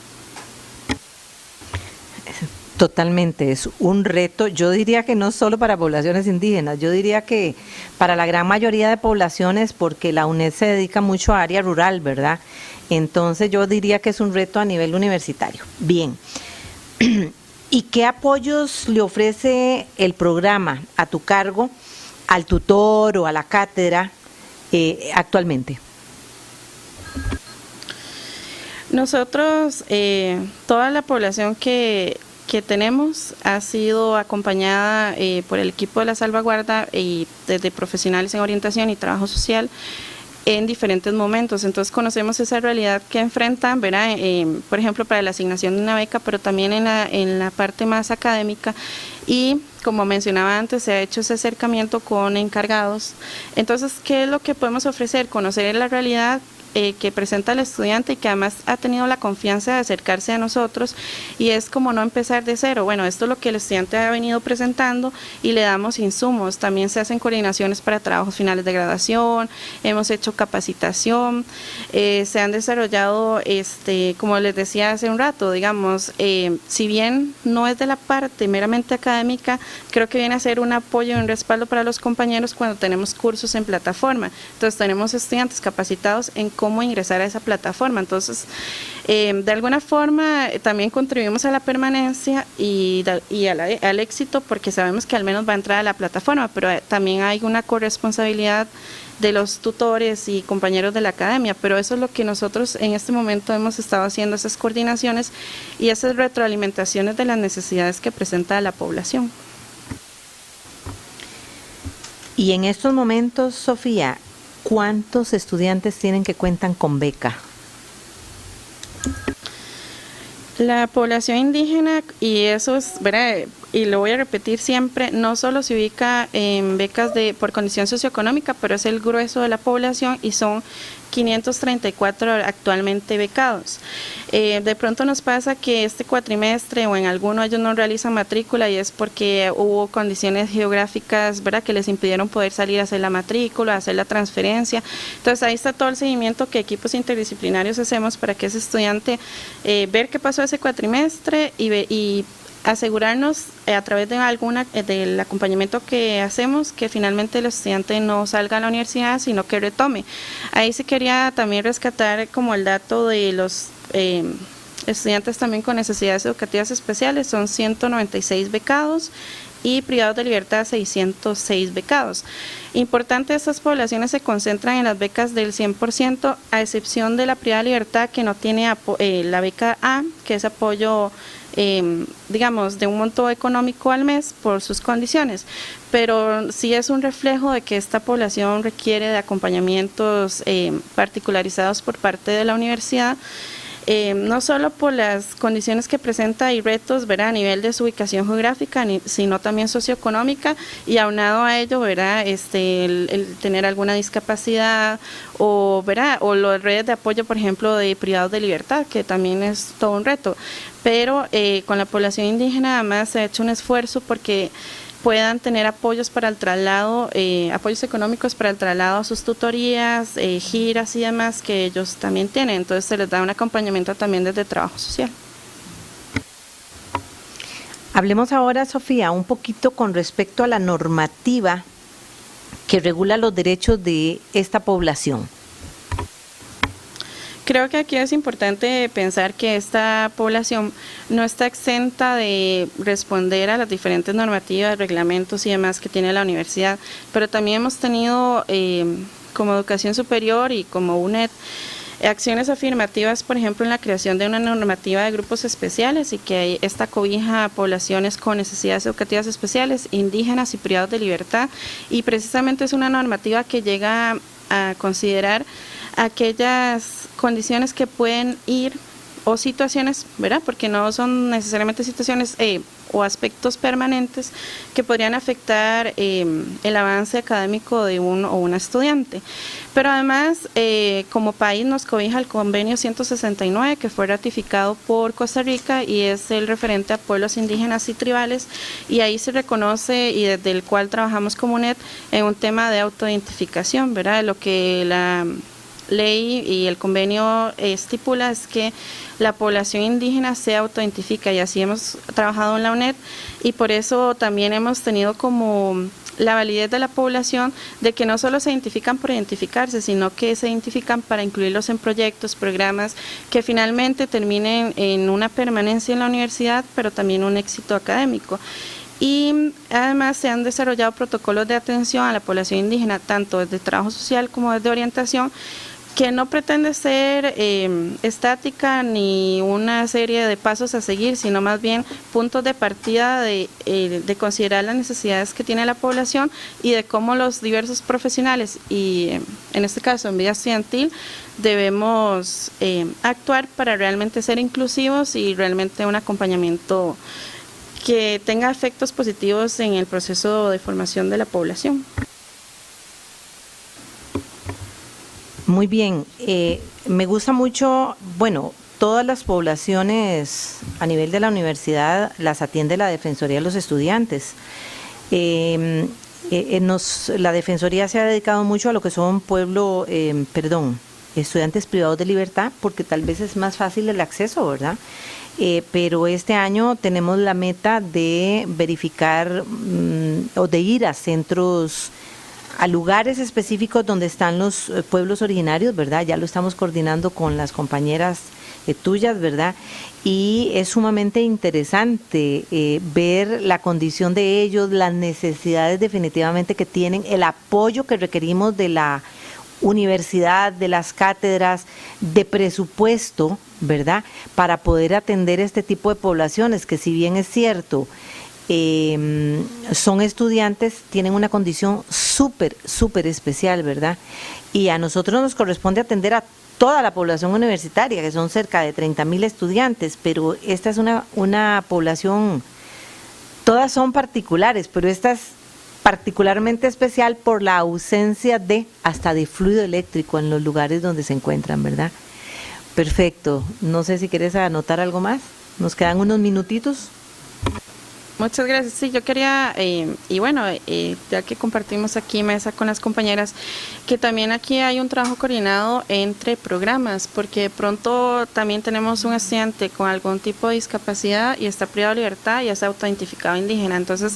Totalmente, es un reto, yo diría que no solo para poblaciones indígenas, yo diría que para la gran mayoría de poblaciones, porque la UNED se dedica mucho a área rural, ¿verdad? Entonces yo diría que es un reto a nivel universitario. Bien, ¿y qué apoyos le ofrece el programa a tu cargo, al tutor o a la cátedra actualmente? Nosotros, toda la población que tenemos ha sido acompañada por el equipo de la salvaguarda y desde profesionales en orientación y trabajo social en diferentes momentos. Entonces conocemos esa realidad que enfrentan, ¿verdad? Por ejemplo, para la asignación de una beca, pero también en la parte más académica. Y como mencionaba antes, se ha hecho ese acercamiento con encargados. Entonces, ¿qué es lo que podemos ofrecer? Conocer la realidad que presenta el estudiante y que además ha tenido la confianza de acercarse a nosotros, y es como no empezar de cero. Bueno, esto es lo que el estudiante ha venido presentando y le damos insumos. También se hacen coordinaciones para trabajos finales de graduación, hemos hecho capacitación, se han desarrollado, como les decía hace un rato, digamos, si bien no es de la parte meramente académica, creo que viene a ser un apoyo y un respaldo para los compañeros cuando tenemos cursos en plataforma. Entonces tenemos estudiantes capacitados en cómo ingresar a esa plataforma. Entonces, de alguna forma también contribuimos a la permanencia y al éxito, porque sabemos que al menos va a entrar a la plataforma, pero también hay una corresponsabilidad de los tutores y compañeros de la academia, pero eso es lo que nosotros en este momento hemos estado haciendo, esas coordinaciones y esas retroalimentaciones de las necesidades que presenta la población. Y en estos momentos, Sofía, ¿cuántos estudiantes tienen que cuentan con beca? La población indígena, y eso es, ¿verdad? y lo voy a repetir siempre, no solo se ubica en becas por condición socioeconómica, pero es el grueso de la población y son 534 actualmente becados. De pronto nos pasa que este cuatrimestre o en alguno ellos no realizan matrícula y es porque hubo condiciones geográficas, ¿verdad?, que les impidieron poder salir a hacer la matrícula, a hacer la transferencia. Entonces ahí está todo el seguimiento que equipos interdisciplinarios hacemos para que ese estudiante ver qué pasó ese cuatrimestre y asegurarnos a través de del acompañamiento que hacemos que finalmente el estudiante no salga a la universidad, sino que retome. Ahí sí quería también rescatar como el dato de los estudiantes también con necesidades educativas especiales, son 196 becados y privados de libertad 606 becados. Importante, estas poblaciones se concentran en las becas del 100%, a excepción de la privada de libertad que no tiene la beca A, que es apoyo digamos, de un monto económico al mes por sus condiciones, pero sí es un reflejo de que esta población requiere de acompañamientos particularizados por parte de la universidad, no solo por las condiciones que presenta y retos, ¿verdad?, a nivel de su ubicación geográfica, sino también socioeconómica, y aunado a ello, ¿verdad?, el tener alguna discapacidad o, ¿verdad?, o las redes de apoyo, por ejemplo, de privados de libertad, que también es todo un reto. Pero con la población indígena además se ha hecho un esfuerzo porque puedan tener apoyos para el traslado, apoyos económicos para el traslado a sus tutorías, giras y demás que ellos también tienen. Entonces se les da un acompañamiento también desde trabajo social. Hablemos ahora, Sofía, un poquito con respecto a la normativa que regula los derechos de esta población. Creo que aquí es importante pensar que esta población no está exenta de responder a las diferentes normativas, reglamentos y demás que tiene la universidad, pero también hemos tenido como educación superior y como UNED acciones afirmativas, por ejemplo, en la creación de una normativa de grupos especiales y que esta cobija a poblaciones con necesidades educativas especiales, indígenas y privados de libertad, y precisamente es una normativa que llega a considerar aquellas condiciones que pueden ir, o situaciones, ¿verdad?, porque no son necesariamente situaciones o aspectos permanentes que podrían afectar el avance académico de uno o una estudiante. Pero además, como país nos cobija el convenio 169 que fue ratificado por Costa Rica y es el referente a pueblos indígenas y tribales, y ahí se reconoce y desde el cual trabajamos como UNED en un tema de autoidentificación, ¿verdad?, lo que la ley y el convenio estipula es que la población indígena se autoidentifica, y así hemos trabajado en la UNED, y por eso también hemos tenido como la validez de la población de que no solo se identifican por identificarse, sino que se identifican para incluirlos en proyectos, programas que finalmente terminen en una permanencia en la universidad, pero también un éxito académico. Y además se han desarrollado protocolos de atención a la población indígena, tanto desde trabajo social como desde orientación, que no pretende ser estática ni una serie de pasos a seguir, sino más bien puntos de partida de considerar las necesidades que tiene la población y de cómo los diversos profesionales, y en este caso en vida estudiantil, debemos actuar para realmente ser inclusivos y realmente un acompañamiento que tenga efectos positivos en el proceso de formación de la población. Muy bien, me gusta mucho, bueno, todas las poblaciones a nivel de la universidad las atiende la Defensoría de los Estudiantes. La Defensoría se ha dedicado mucho a lo que son estudiantes privados de libertad, porque tal vez es más fácil el acceso, ¿verdad? Pero este año tenemos la meta de verificar o de ir a centros, a lugares específicos donde están los pueblos originarios, ¿verdad? Ya lo estamos coordinando con las compañeras tuyas, ¿verdad? Y es sumamente interesante ver la condición de ellos, las necesidades definitivamente que tienen, el apoyo que requerimos de la universidad, de las cátedras, de presupuesto, ¿verdad?, para poder atender este tipo de poblaciones que, si bien es cierto, son estudiantes, tienen una condición súper especial, ¿verdad? Y a nosotros nos corresponde atender a toda la población universitaria, que son cerca de 30,000 estudiantes, pero esta es una población Todas son particulares, pero esta es particularmente especial por la ausencia hasta de fluido eléctrico en los lugares donde se encuentran, ¿verdad? Perfecto. No sé si quieres anotar algo más. Nos quedan unos minutitos. Muchas gracias. Sí, yo quería, y bueno, ya que compartimos aquí mesa con las compañeras, que también aquí hay un trabajo coordinado entre programas, porque de pronto también tenemos un estudiante con algún tipo de discapacidad y está privado de libertad y es autoidentificado indígena. Entonces,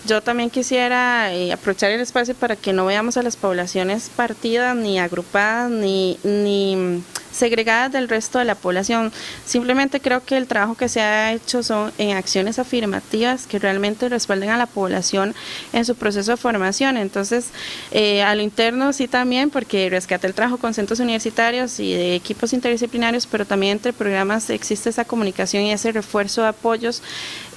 yo también quisiera aprovechar el espacio para que no veamos a las poblaciones partidas, ni agrupadas, ni segregadas del resto de la población. Simplemente creo que el trabajo que se ha hecho son en acciones afirmativas que realmente respalden a la población en su proceso de formación. Entonces, a lo interno sí también, porque rescata el trabajo con centros universitarios y de equipos interdisciplinarios, pero también entre programas existe esa comunicación y ese refuerzo de apoyos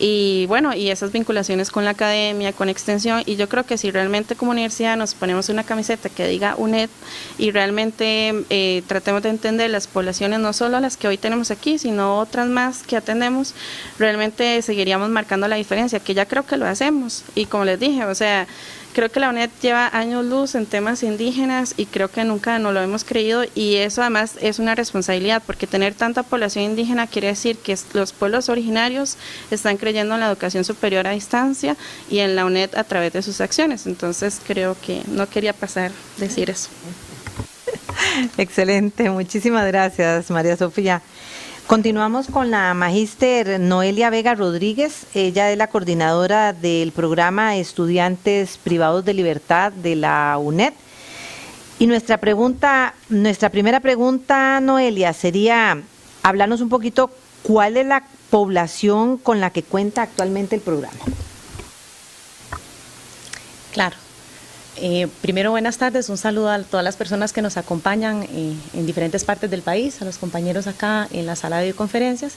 y bueno, y esas vinculaciones con la academia, con extensión, y yo creo que si realmente como universidad nos ponemos una camiseta que diga UNED y realmente tratemos de entender las poblaciones, no solo las que hoy tenemos aquí, sino otras más que atendemos, realmente seguiríamos marcando la diferencia, que ya creo que lo hacemos, y como les dije, o sea, creo que la UNED lleva años luz en temas indígenas y creo que nunca nos lo hemos creído, y eso además es una responsabilidad, porque tener tanta población indígena quiere decir que los pueblos originarios están creyendo en la educación superior a distancia y en la UNED a través de sus acciones. Entonces creo que no quería pasar decir eso. Excelente, muchísimas gracias, María Sofía. Continuamos con la magíster Noelia Vega Rodríguez. Ella es la coordinadora del programa Estudiantes Privados de Libertad de la UNED. Y nuestra primera pregunta, Noelia, sería hablarnos un poquito cuál es la población con la que cuenta actualmente el programa. Claro. Primero, buenas tardes, un saludo a todas las personas que nos acompañan en diferentes partes del país, a los compañeros acá en la sala de videoconferencias,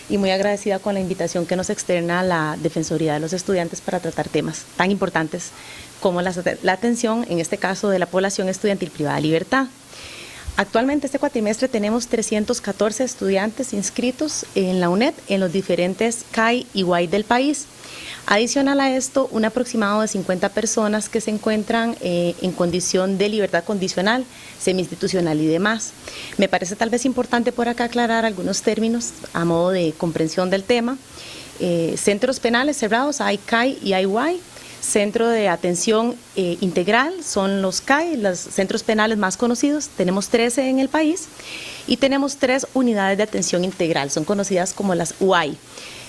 y muy agradecida con la invitación que nos externa la Defensoría de los Estudiantes para tratar temas tan importantes como la atención, en este caso, de la población estudiantil privada de libertad. Actualmente este cuatrimestre tenemos 314 estudiantes inscritos en la UNED en los diferentes CAI y UAI del país. Adicional a esto, un aproximado de 50 personas que se encuentran en condición de libertad condicional, semi-institucional y demás. Me parece tal vez importante por acá aclarar algunos términos a modo de comprensión del tema. Centros penales cerrados, hay CAI y hay UAI. Centro de atención integral son los CAI, los centros penales más conocidos, tenemos 13 en el país, y tenemos 3 unidades de atención integral, son conocidas como las UAI.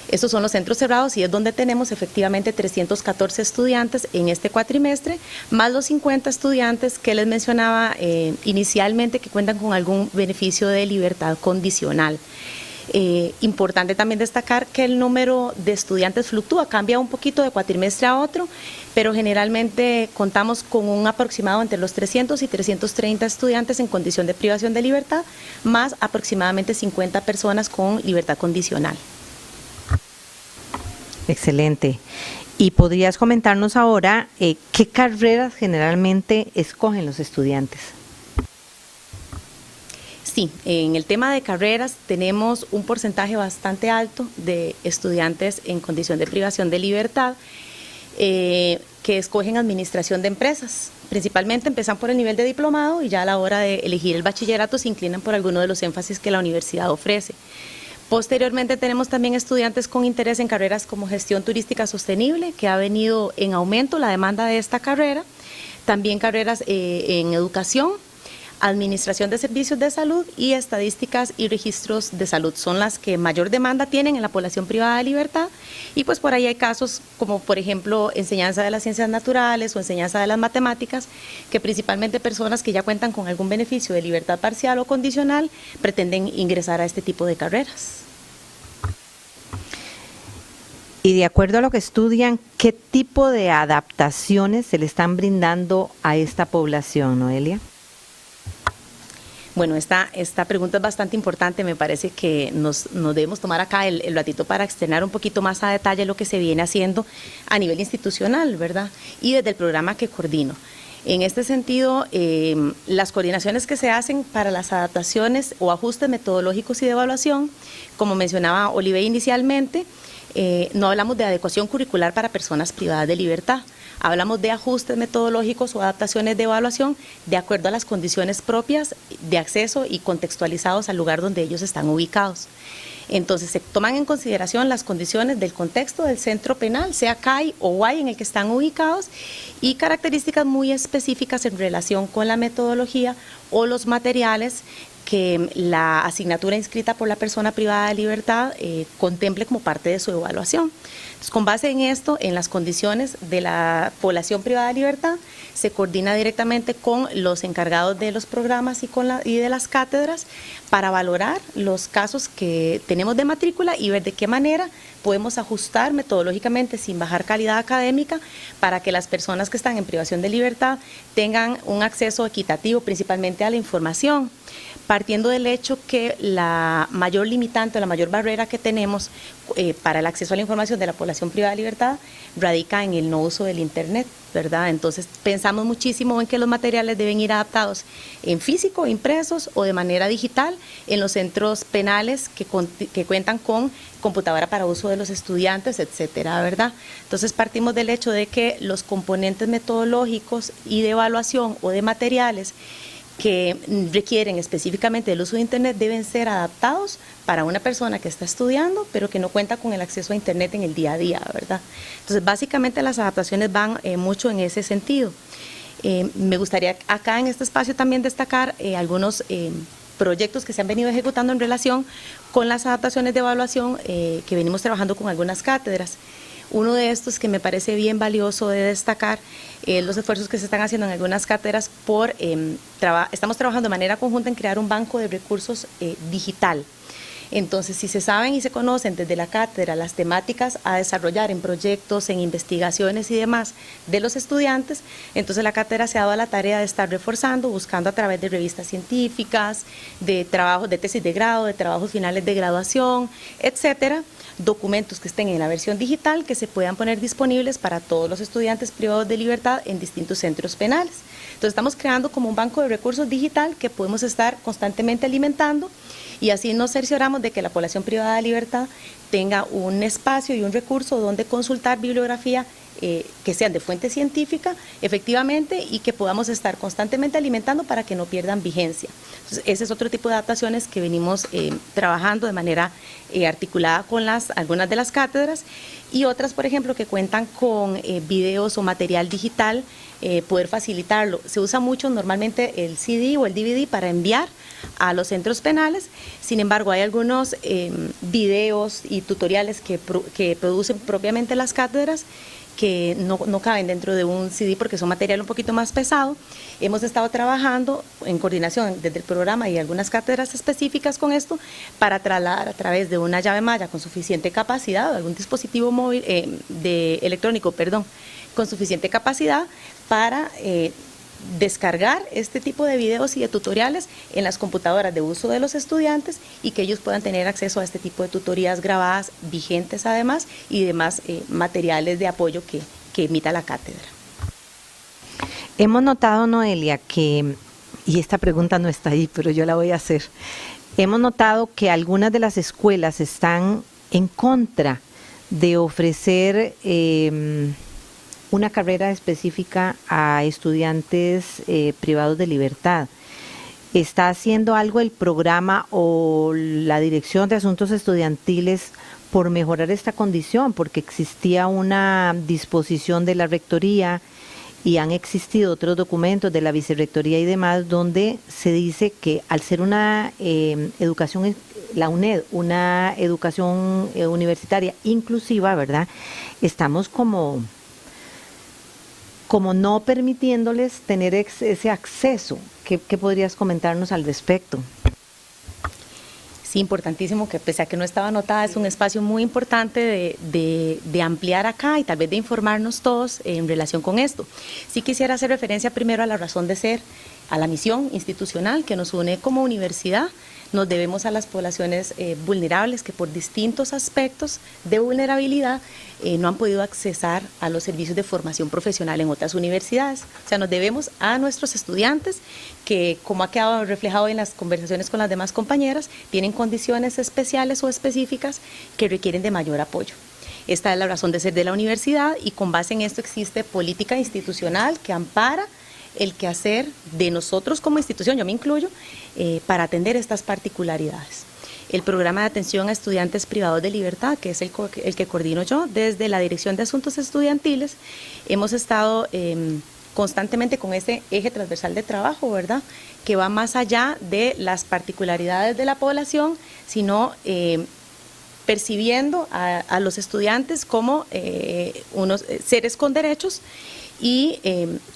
Estos son los centros cerrados y es donde tenemos efectivamente 314 estudiantes en este cuatrimestre, más los 50 estudiantes que les mencionaba inicialmente que cuentan con algún beneficio de libertad condicional. Importante también destacar que el número de estudiantes fluctúa, cambia un poquito de cuatrimestre a otro, pero generalmente contamos con un aproximado entre los 300 y 330 estudiantes en condición de privación de libertad, más aproximadamente 50 personas con libertad condicional. Excelente. ¿Y podrías comentarnos ahora qué carreras generalmente escogen los estudiantes? Sí, en el tema de carreras tenemos un porcentaje bastante alto de estudiantes en condición de privación de libertad que escogen administración de empresas. Principalmente empiezan por el nivel de diplomado y ya a la hora de elegir el bachillerato se inclinan por alguno de los énfasis que la universidad ofrece. Posteriormente tenemos también estudiantes con interés en carreras como gestión turística sostenible, que ha venido en aumento la demanda de esta carrera. También carreras en educación, administración de servicios de salud y estadísticas y registros de salud. Son las que mayor demanda tienen en la población privada de libertad. Y pues por ahí hay casos como por ejemplo enseñanza de las ciencias naturales o enseñanza de las matemáticas, que principalmente personas que ya cuentan con algún beneficio de libertad parcial o condicional pretenden ingresar a este tipo de carreras. Y de acuerdo a lo que estudian, ¿qué tipo de adaptaciones se le están brindando a esta población, Noelia? Bueno, esta pregunta es bastante importante, me parece que nos debemos tomar acá el ratito para externar un poquito más a detalle lo que se viene haciendo a nivel institucional, ¿verdad? Y desde el programa que coordino. En este sentido, las coordinaciones que se hacen para las adaptaciones o ajustes metodológicos y de evaluación, como mencionaba Olive inicialmente, no hablamos de adecuación curricular para personas privadas de libertad. Hablamos de ajustes metodológicos o adaptaciones de evaluación de acuerdo a las condiciones propias de acceso y contextualizados al lugar donde ellos están ubicados. Entonces, se toman en consideración las condiciones del contexto del centro penal, sea CAI o UAI en el que están ubicados, y características muy específicas en relación con la metodología o los materiales que la asignatura inscrita por la persona privada de libertad contemple como parte de su evaluación. Entonces, con base en esto, en las condiciones de la población privada de libertad, se coordina directamente con los encargados de los programas y de las cátedras para valorar los casos que tenemos de matrícula y ver de qué manera podemos ajustar metodológicamente sin bajar calidad académica para que las personas que están en privación de libertad tengan un acceso equitativo principalmente a la información, partiendo del hecho que la mayor limitante o la mayor barrera que tenemos para el acceso a la información de la población privada de libertad radica en el no uso del Internet, ¿verdad? Entonces pensamos muchísimo en que los materiales deben ir adaptados en físico, impresos o de manera digital en los centros penales que cuentan con computadora para uso de los estudiantes, etcétera, ¿verdad? Entonces partimos del hecho de que los componentes metodológicos y de evaluación o de materiales que requieren específicamente el uso de Internet deben ser adaptados para una persona que está estudiando, pero que no cuenta con el acceso a Internet en el día a día, ¿verdad? Entonces, básicamente las adaptaciones van mucho en ese sentido. Me gustaría acá en este espacio también destacar algunos proyectos que se han venido ejecutando en relación con las adaptaciones de evaluación que venimos trabajando con algunas cátedras. Uno de estos que me parece bien valioso de destacar es los esfuerzos que se están haciendo en algunas cátedras estamos trabajando de manera conjunta en crear un banco de recursos digital. Entonces, si se saben y se conocen desde la cátedra las temáticas a desarrollar en proyectos, en investigaciones y demás de los estudiantes, entonces la cátedra se ha dado a la tarea de estar reforzando, buscando a través de revistas científicas, de trabajos de tesis de grado, de trabajos finales de graduación, etcétera, documentos que estén en la versión digital que se puedan poner disponibles para todos los estudiantes privados de libertad en distintos centros penales. Entonces estamos creando como un banco de recursos digital que podemos estar constantemente alimentando y así nos cercioramos de que la población privada de libertad tenga un espacio y un recurso donde consultar bibliografía que sean de fuente científica, efectivamente, y que podamos estar constantemente alimentando para que no pierdan vigencia. Entonces, ese es otro tipo de adaptaciones que venimos trabajando de manera articulada con algunas de las cátedras y otras, por ejemplo, que cuentan con videos o material digital, poder facilitarlo. Se usa mucho normalmente el CD o el DVD para enviar a los centros penales, sin embargo hay algunos videos y tutoriales que producen propiamente las cátedras que no caben dentro de un CD porque son material un poquito más pesado. Hemos estado trabajando en coordinación desde el programa y algunas cátedras específicas con esto para trasladar a través de una llave malla con suficiente capacidad o algún dispositivo móvil electrónico, con suficiente capacidad para descargar este tipo de videos y de tutoriales en las computadoras de uso de los estudiantes y que ellos puedan tener acceso a este tipo de tutorías grabadas, vigentes además, y demás materiales de apoyo que emita la cátedra. Hemos notado, Noelia, que, y esta pregunta no está ahí, pero yo la voy a hacer, hemos notado que algunas de las escuelas están en contra de ofrecer una carrera específica a estudiantes privados de libertad. ¿Está haciendo algo el programa o la Dirección de Asuntos Estudiantiles por mejorar esta condición? Porque existía una disposición de la Rectoría y han existido otros documentos de la Vicerrectoría y demás donde se dice que al ser una educación, la UNED, una educación universitaria inclusiva, ¿verdad? Estamos como no permitiéndoles tener ese acceso. ¿Qué podrías comentarnos al respecto? Sí, importantísimo, que pese a que no estaba anotada, es un espacio muy importante de ampliar acá y tal vez de informarnos todos en relación con esto. Sí quisiera hacer referencia primero a la razón de ser, a la misión institucional que nos une como universidad. Nos debemos a las poblaciones vulnerables que por distintos aspectos de vulnerabilidad no han podido accesar a los servicios de formación profesional en otras universidades. O sea, nos debemos a nuestros estudiantes que, como ha quedado reflejado en las conversaciones con las demás compañeras, tienen condiciones especiales o específicas que requieren de mayor apoyo. Esta es la razón de ser de la universidad y con base en esto existe política institucional que ampara el quehacer de nosotros como institución, yo me incluyo, para atender estas particularidades. El programa de atención a estudiantes privados de libertad, que es el que coordino yo, desde la Dirección de Asuntos Estudiantiles, hemos estado constantemente con ese eje transversal de trabajo, ¿verdad?, que va más allá de las particularidades de la población, sino percibiendo a los estudiantes como unos seres con derechos y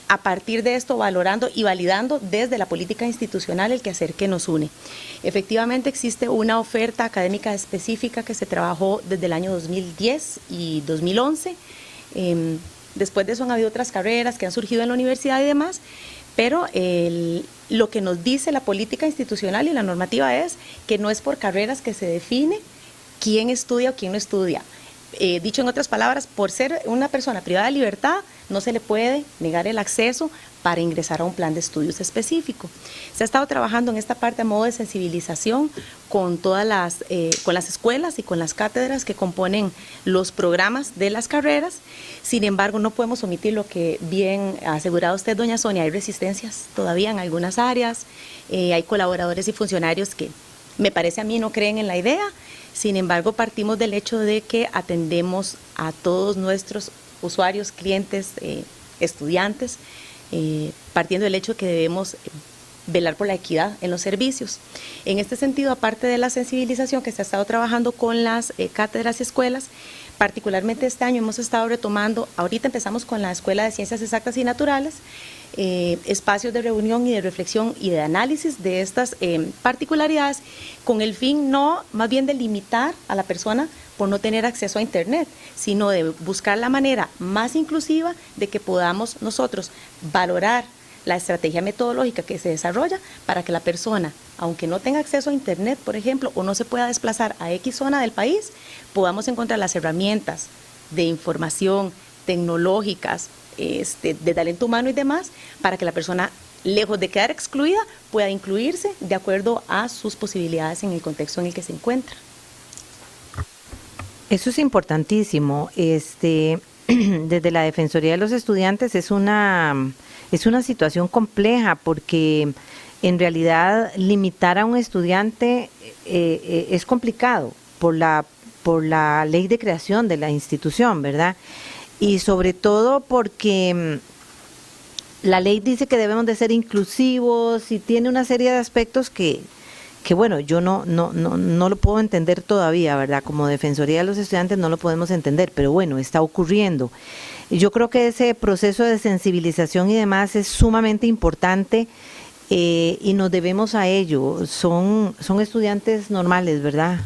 a partir de esto valorando y validando desde la política institucional el quehacer que nos une. Efectivamente existe una oferta académica específica que se trabajó desde el año 2010 y 2011. Después de eso han habido otras carreras que han surgido en la universidad y demás, pero lo que nos dice la política institucional y la normativa es que no es por carreras que se define quién estudia o quién no estudia. Dicho en otras palabras, por ser una persona privada de libertad, no se le puede negar el acceso para ingresar a un plan de estudios específico. Se ha estado trabajando en esta parte a modo de sensibilización con todas con las escuelas y con las cátedras que componen los programas de las carreras. Sin embargo, no podemos omitir lo que bien ha asegurado usted, doña Sonia, hay resistencias todavía en algunas áreas, hay colaboradores y funcionarios que me parece a mí no creen en la idea. Sin embargo, partimos del hecho de que atendemos a todos nuestros usuarios, clientes, estudiantes, partiendo del hecho de que debemos velar por la equidad en los servicios. En este sentido, aparte de la sensibilización que se ha estado trabajando con las cátedras y escuelas, particularmente este año hemos estado retomando, ahorita empezamos con la Escuela de Ciencias Exactas y Naturales, espacios de reunión y de reflexión y de análisis de estas particularidades, con el fin no más bien de limitar a la persona por no tener acceso a internet, sino de buscar la manera más inclusiva de que podamos nosotros valorar la estrategia metodológica que se desarrolla para que la persona, aunque no tenga acceso a internet, por ejemplo, o no se pueda desplazar a X zona del país, podamos encontrar las herramientas de información tecnológicas, de talento humano y demás, para que la persona, lejos de quedar excluida, pueda incluirse de acuerdo a sus posibilidades en el contexto en el que se encuentra. Eso es importantísimo. Desde la Defensoría de los Estudiantes es una situación compleja porque en realidad limitar a un estudiante es complicado por la ley de creación de la institución, ¿verdad? Y sobre todo porque la ley dice que debemos de ser inclusivos y tiene una serie de aspectos que bueno, yo no lo puedo entender todavía, ¿verdad? Como Defensoría de los Estudiantes no lo podemos entender, pero bueno, está ocurriendo. Yo creo que ese proceso de sensibilización y demás es sumamente importante y nos debemos a ello. Son estudiantes normales, ¿verdad?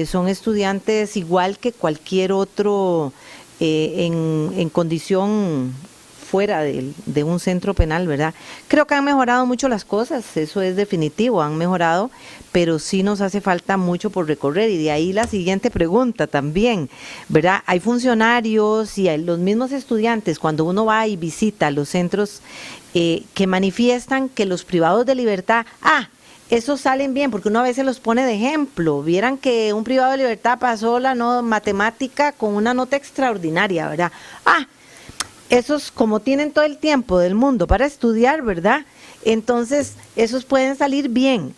Son estudiantes igual que cualquier otro en condición fuera de un centro penal, ¿verdad? Creo que han mejorado mucho las cosas, eso es definitivo, han mejorado, pero sí nos hace falta mucho por recorrer y de ahí la siguiente pregunta también, ¿verdad? Hay funcionarios y hay los mismos estudiantes cuando uno va y visita los centros que manifiestan que los privados de libertad, esos salen bien, porque uno a veces los pone de ejemplo. Vieran que un privado de libertad pasó la matemática con una nota extraordinaria, ¿verdad? Esos como tienen todo el tiempo del mundo para estudiar, ¿verdad? Entonces, esos pueden salir bien.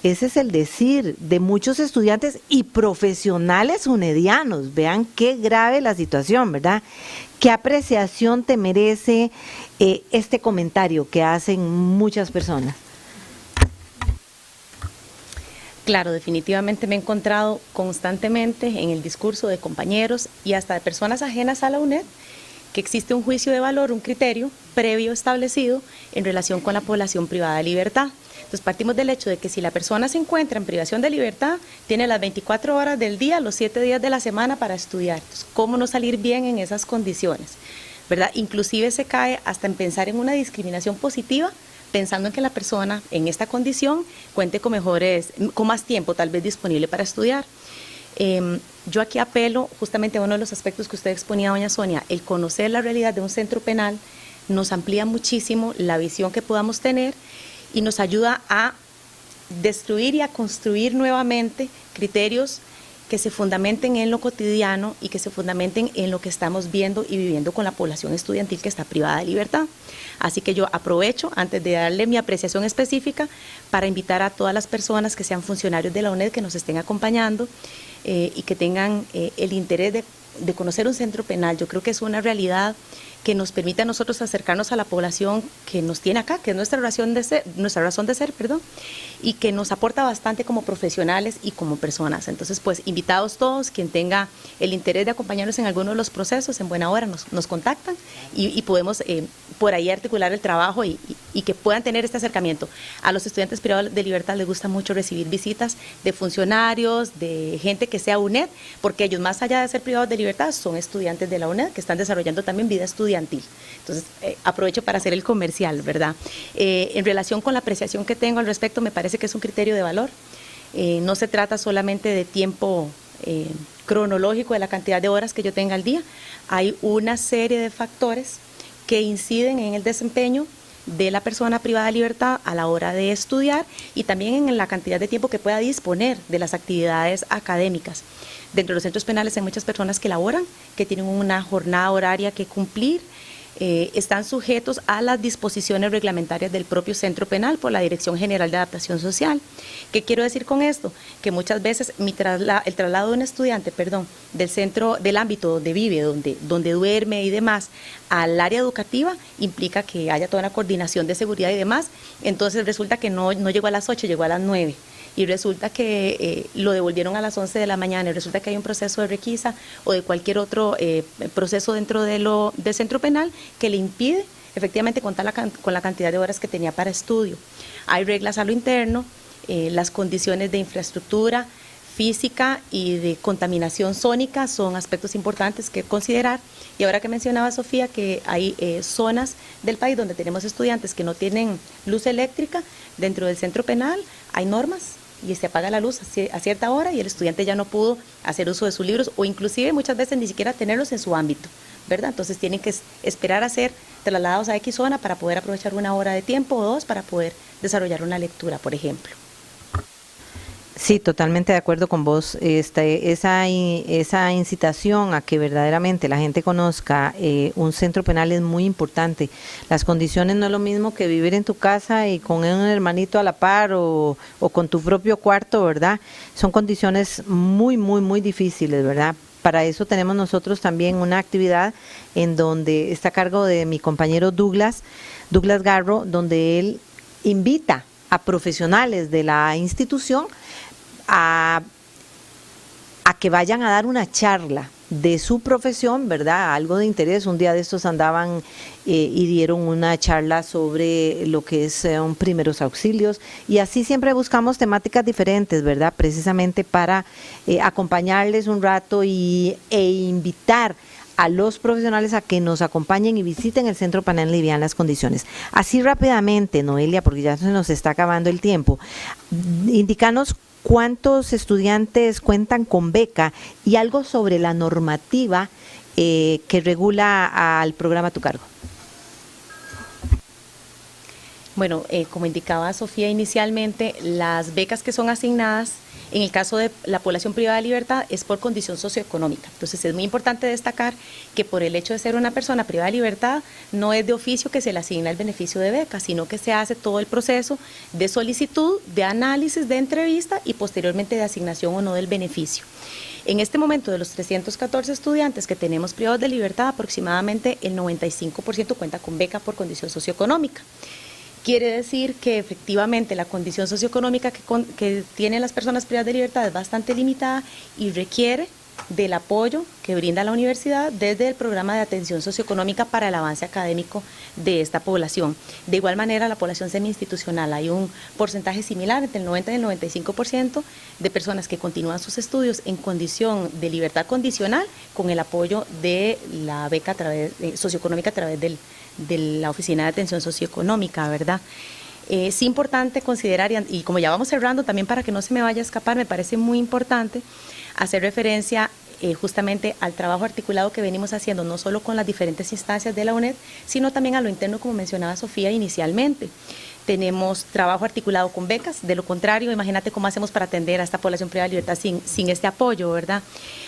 Ese es el decir de muchos estudiantes y profesionales unedianos. Vean qué grave la situación, ¿verdad? ¿Qué apreciación te merece este comentario que hacen muchas personas? Claro, definitivamente me he encontrado constantemente en el discurso de compañeros y hasta de personas ajenas a la UNED que existe un juicio de valor, un criterio previo establecido en relación con la población privada de libertad. Entonces partimos del hecho de que si la persona se encuentra en privación de libertad, tiene las 24 horas del día, los 7 días de la semana para estudiar. Entonces, ¿cómo no salir bien en esas condiciones? ¿Verdad? Inclusive se cae hasta en pensar en una discriminación positiva, pensando en que la persona en esta condición cuente con más tiempo tal vez disponible para estudiar. Yo aquí apelo justamente a uno de los aspectos que usted exponía, doña Sonia, el conocer la realidad de un centro penal nos amplía muchísimo la visión que podamos tener y nos ayuda a destruir y a construir nuevamente criterios que se fundamenten en lo cotidiano y que se fundamenten en lo que estamos viendo y viviendo con la población estudiantil que está privada de libertad. Así que yo aprovecho, antes de darle mi apreciación específica, para invitar a todas las personas que sean funcionarios de la UNED que nos estén acompañando y que tengan el interés de conocer un centro penal. Yo creo que es una realidad que nos permite a nosotros acercarnos a la población que nos tiene acá, que es nuestra razón de ser, y que nos aporta bastante como profesionales y como personas. Entonces, pues, invitados todos, quien tenga el interés de acompañarnos en alguno de los procesos, en buena hora nos contactan y podemos por ahí articular el trabajo y que puedan tener este acercamiento. A los estudiantes privados de libertad les gusta mucho recibir visitas de funcionarios, de gente que sea UNED, porque ellos, más allá de ser privados de libertad, son estudiantes de la UNED que están desarrollando también vida estudiantil. Entonces, aprovecho para hacer el comercial, ¿verdad? En relación con la apreciación que tengo al respecto, me parece que es un criterio de valor. No se trata solamente de tiempo cronológico, de la cantidad de horas que yo tenga al día. Hay una serie de factores que inciden en el desempeño de la persona privada de libertad a la hora de estudiar y también en la cantidad de tiempo que pueda disponer de las actividades académicas. Dentro de los centros penales hay muchas personas que laboran, que tienen una jornada horaria que cumplir, están sujetos a las disposiciones reglamentarias del propio centro penal por la Dirección General de Adaptación Social. ¿Qué quiero decir con esto? Que muchas veces el traslado de un estudiante, del ámbito donde vive, donde duerme y demás, al área educativa implica que haya toda una coordinación de seguridad y demás. Entonces resulta que no llegó a las 8, llegó a las 9. Y resulta que lo devolvieron a las 11 de la mañana y resulta que hay un proceso de requisa o de cualquier otro proceso dentro del centro penal que le impide efectivamente contar con la cantidad de horas que tenía para estudio. Hay reglas a lo interno, las condiciones de infraestructura física y de contaminación sónica son aspectos importantes que considerar. Y ahora que mencionaba Sofía que hay zonas del país donde tenemos estudiantes que no tienen luz eléctrica, dentro del centro penal hay normas y se apaga la luz a cierta hora y el estudiante ya no pudo hacer uso de sus libros o inclusive muchas veces ni siquiera tenerlos en su ámbito, ¿verdad? Entonces tienen que esperar a ser trasladados a X zona para poder aprovechar una hora de tiempo o dos para poder desarrollar una lectura, por ejemplo. Sí, totalmente de acuerdo con vos. Esa incitación a que verdaderamente la gente conozca un centro penal es muy importante. Las condiciones no es lo mismo que vivir en tu casa y con un hermanito a la par o con tu propio cuarto, ¿verdad? Son condiciones muy, muy, muy difíciles, ¿verdad? Para eso tenemos nosotros también una actividad en donde está a cargo de mi compañero Douglas Garro, donde él invita a profesionales de la institución a que vayan a dar una charla de su profesión, ¿verdad? Algo de interés. Un día de estos andaban y dieron una charla sobre lo que son primeros auxilios y así siempre buscamos temáticas diferentes, ¿verdad? Precisamente para acompañarles un rato e invitar a los profesionales a que nos acompañen y visiten el Centro Penal y vean las condiciones. Así rápidamente, Noelia, porque ya se nos está acabando el tiempo, indícanos cuántos estudiantes cuentan con beca y algo sobre la normativa que regula al programa a tu cargo. Bueno, como indicaba Sofía inicialmente, las becas que son asignadas en el caso de la población privada de libertad es por condición socioeconómica. Entonces es muy importante destacar que por el hecho de ser una persona privada de libertad no es de oficio que se le asigna el beneficio de beca, sino que se hace todo el proceso de solicitud, de análisis, de entrevista y posteriormente de asignación o no del beneficio. En este momento de los 314 estudiantes que tenemos privados de libertad, aproximadamente el 95% cuenta con beca por condición socioeconómica. Quiere decir que efectivamente la condición socioeconómica que tienen las personas privadas de libertad es bastante limitada y requiere del apoyo que brinda la universidad desde el programa de atención socioeconómica para el avance académico de esta población. De igual manera, la población semi-institucional hay un porcentaje similar entre el 90 y el 95% de personas que continúan sus estudios en condición de libertad condicional con el apoyo de la beca socioeconómica a través de la Oficina de Atención Socioeconómica, ¿verdad? Es importante considerar, y como ya vamos cerrando, también para que no se me vaya a escapar, me parece muy importante hacer referencia justamente al trabajo articulado que venimos haciendo, no solo con las diferentes instancias de la UNED, sino también a lo interno, como mencionaba Sofía inicialmente. tenemos trabajo articulado con becas. De lo contrario, imagínate cómo hacemos para atender a esta población privada de libertad sin este apoyo, ¿verdad?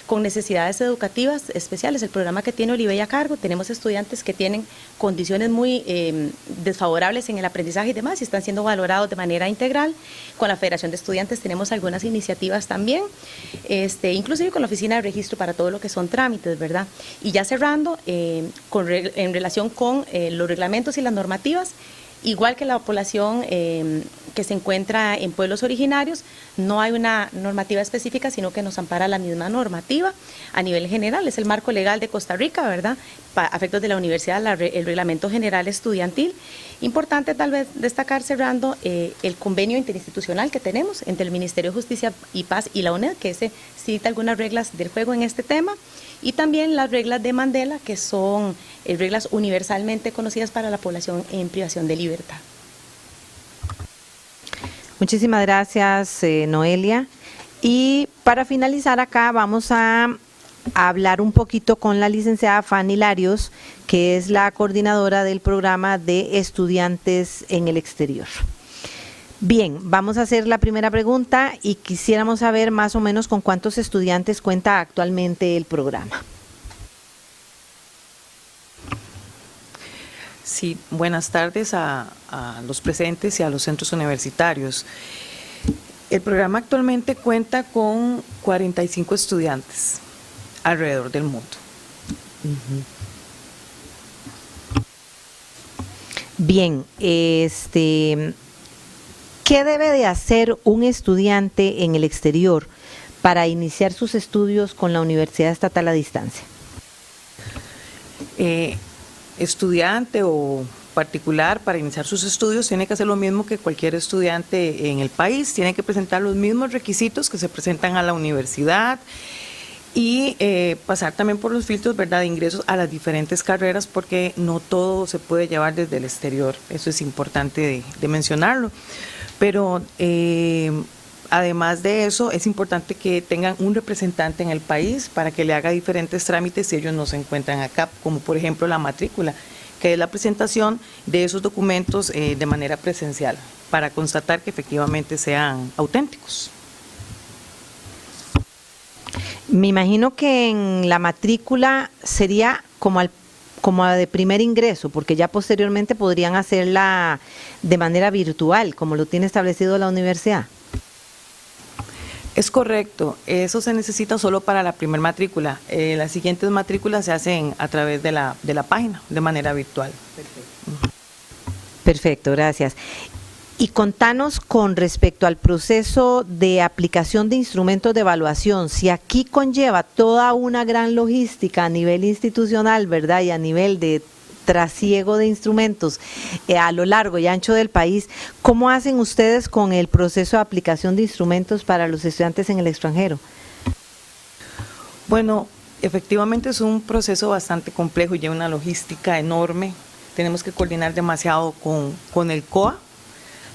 Con necesidades educativas especiales, el programa que tiene Olivey a cargo, tenemos estudiantes que tienen condiciones muy desfavorables en el aprendizaje y demás, y están siendo valorados de manera integral. Con la Federación de Estudiantes tenemos algunas iniciativas también, inclusive con la Oficina de Registro para todo lo que son trámites, ¿verdad? Y ya cerrando, en relación con los reglamentos y las normativas, igual que la población que se encuentra en pueblos originarios, no hay una normativa específica, sino que nos ampara la misma normativa a nivel general. Es el marco legal de Costa Rica, ¿verdad? Para efectos de la universidad, el Reglamento General Estudiantil. Importante tal vez destacar, cerrando, el convenio interinstitucional que tenemos entre el Ministerio de Justicia y Paz y la UNED, que ese cita algunas reglas del juego en este tema, y también las reglas de Mandela, que son reglas universalmente conocidas para la población en privación de libertad. Muchísimas gracias, Noelia. Y para finalizar acá vamos a hablar un poquito con la licenciada Fanny Larios, que es la coordinadora del programa de estudiantes en el exterior. Bien, vamos a hacer la primera pregunta y quisiéramos saber más o menos con cuántos estudiantes cuenta actualmente el programa. Sí, buenas tardes a los presentes y a los centros universitarios. El programa actualmente cuenta con 45 estudiantes alrededor del mundo. Bien, ¿qué debe de hacer un estudiante en el exterior para iniciar sus estudios con la Universidad Estatal a Distancia? Estudiante o particular, para iniciar sus estudios tiene que hacer lo mismo que cualquier estudiante en el país, tiene que presentar los mismos requisitos que se presentan a la universidad y pasar también por los filtros, ¿verdad?, de ingresos a las diferentes carreras, porque no todo se puede llevar desde el exterior, eso es importante de mencionarlo. Pero además de eso, es importante que tengan un representante en el país para que le haga diferentes trámites si ellos no se encuentran acá, como por ejemplo la matrícula, que es la presentación de esos documentos de manera presencial, para constatar que efectivamente sean auténticos. Me imagino que en la matrícula sería como de primer ingreso, porque ya posteriormente podrían hacerla de manera virtual, como lo tiene establecido la universidad. Es correcto, eso se necesita solo para la primer matrícula. Las siguientes matrículas se hacen a través de la página, de manera virtual. Perfecto, gracias. Y contanos con respecto al proceso de aplicación de instrumentos de evaluación, si aquí conlleva toda una gran logística a nivel institucional, ¿verdad?, y a nivel de trasiego de instrumentos a lo largo y ancho del país, ¿cómo hacen ustedes con el proceso de aplicación de instrumentos para los estudiantes en el extranjero? Bueno, efectivamente es un proceso bastante complejo y lleva una logística enorme. Tenemos que coordinar demasiado con el COA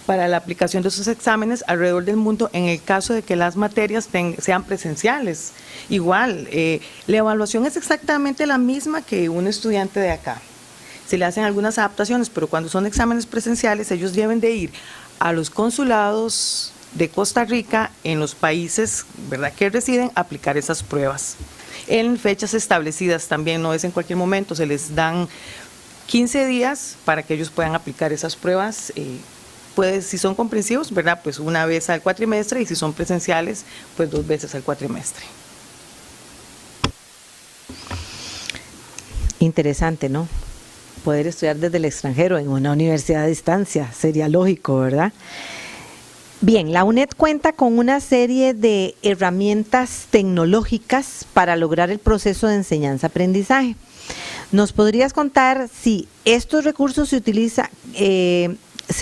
para la aplicación de esos exámenes alrededor del mundo, en el caso de que las materias sean presenciales. Igual, la evaluación es exactamente la misma que un estudiante de acá. Se le hacen algunas adaptaciones, pero cuando son exámenes presenciales, ellos deben de ir a los consulados de Costa Rica en los países, ¿verdad?, que residen, a aplicar esas pruebas. En fechas establecidas también, no es en cualquier momento, se les dan 15 días para que ellos puedan aplicar esas pruebas. Si son comprensivos, ¿verdad?, pues una vez al cuatrimestre, y si son presenciales, pues 2 veces al cuatrimestre. Interesante, ¿no? Poder estudiar desde el extranjero en una universidad a distancia, sería lógico, ¿verdad? Bien, la UNED cuenta con una serie de herramientas tecnológicas para lograr el proceso de enseñanza-aprendizaje. ¿Nos podrías contar si estos recursos se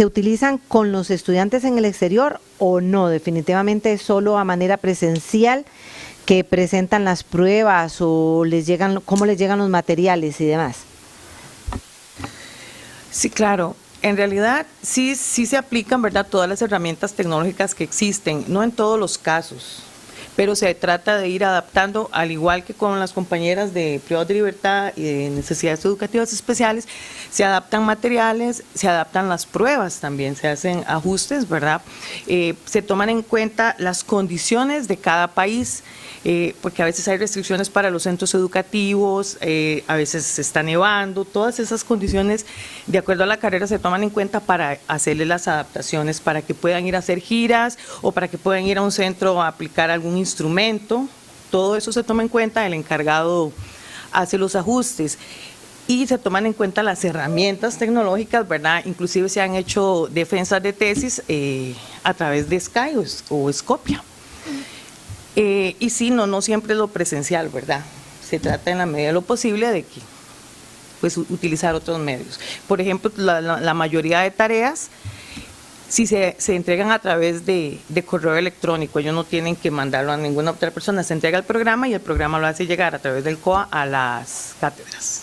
utilizan con los estudiantes en el exterior o no? Definitivamente es solo a manera presencial que presentan las pruebas o cómo les llegan los materiales y demás. Sí, claro. En realidad sí se aplican, ¿verdad?, todas las herramientas tecnológicas que existen, no en todos los casos, pero se trata de ir adaptando, al igual que con las compañeras de privados de libertad y de necesidades educativas especiales, se adaptan materiales, se adaptan las pruebas también, se hacen ajustes, ¿verdad? Se toman en cuenta las condiciones de cada país, porque a veces hay restricciones para los centros educativos, a veces se está nevando, todas esas condiciones de acuerdo a la carrera se toman en cuenta para hacerle las adaptaciones, para que puedan ir a hacer giras o para que puedan ir a un centro a aplicar algún instrumento. Todo eso se toma en cuenta, el encargado hace los ajustes y se toman en cuenta las herramientas tecnológicas, ¿verdad? Inclusive se han hecho defensas de tesis a través de Sky o Scopia. Y sí, no siempre es lo presencial, ¿verdad? Se trata en la medida de lo posible de que, pues, utilizar otros medios. Por ejemplo, la mayoría de tareas, si se entregan a través de correo electrónico, ellos no tienen que mandarlo a ninguna otra persona, se entrega el programa y el programa lo hace llegar a través del COA a las cátedras.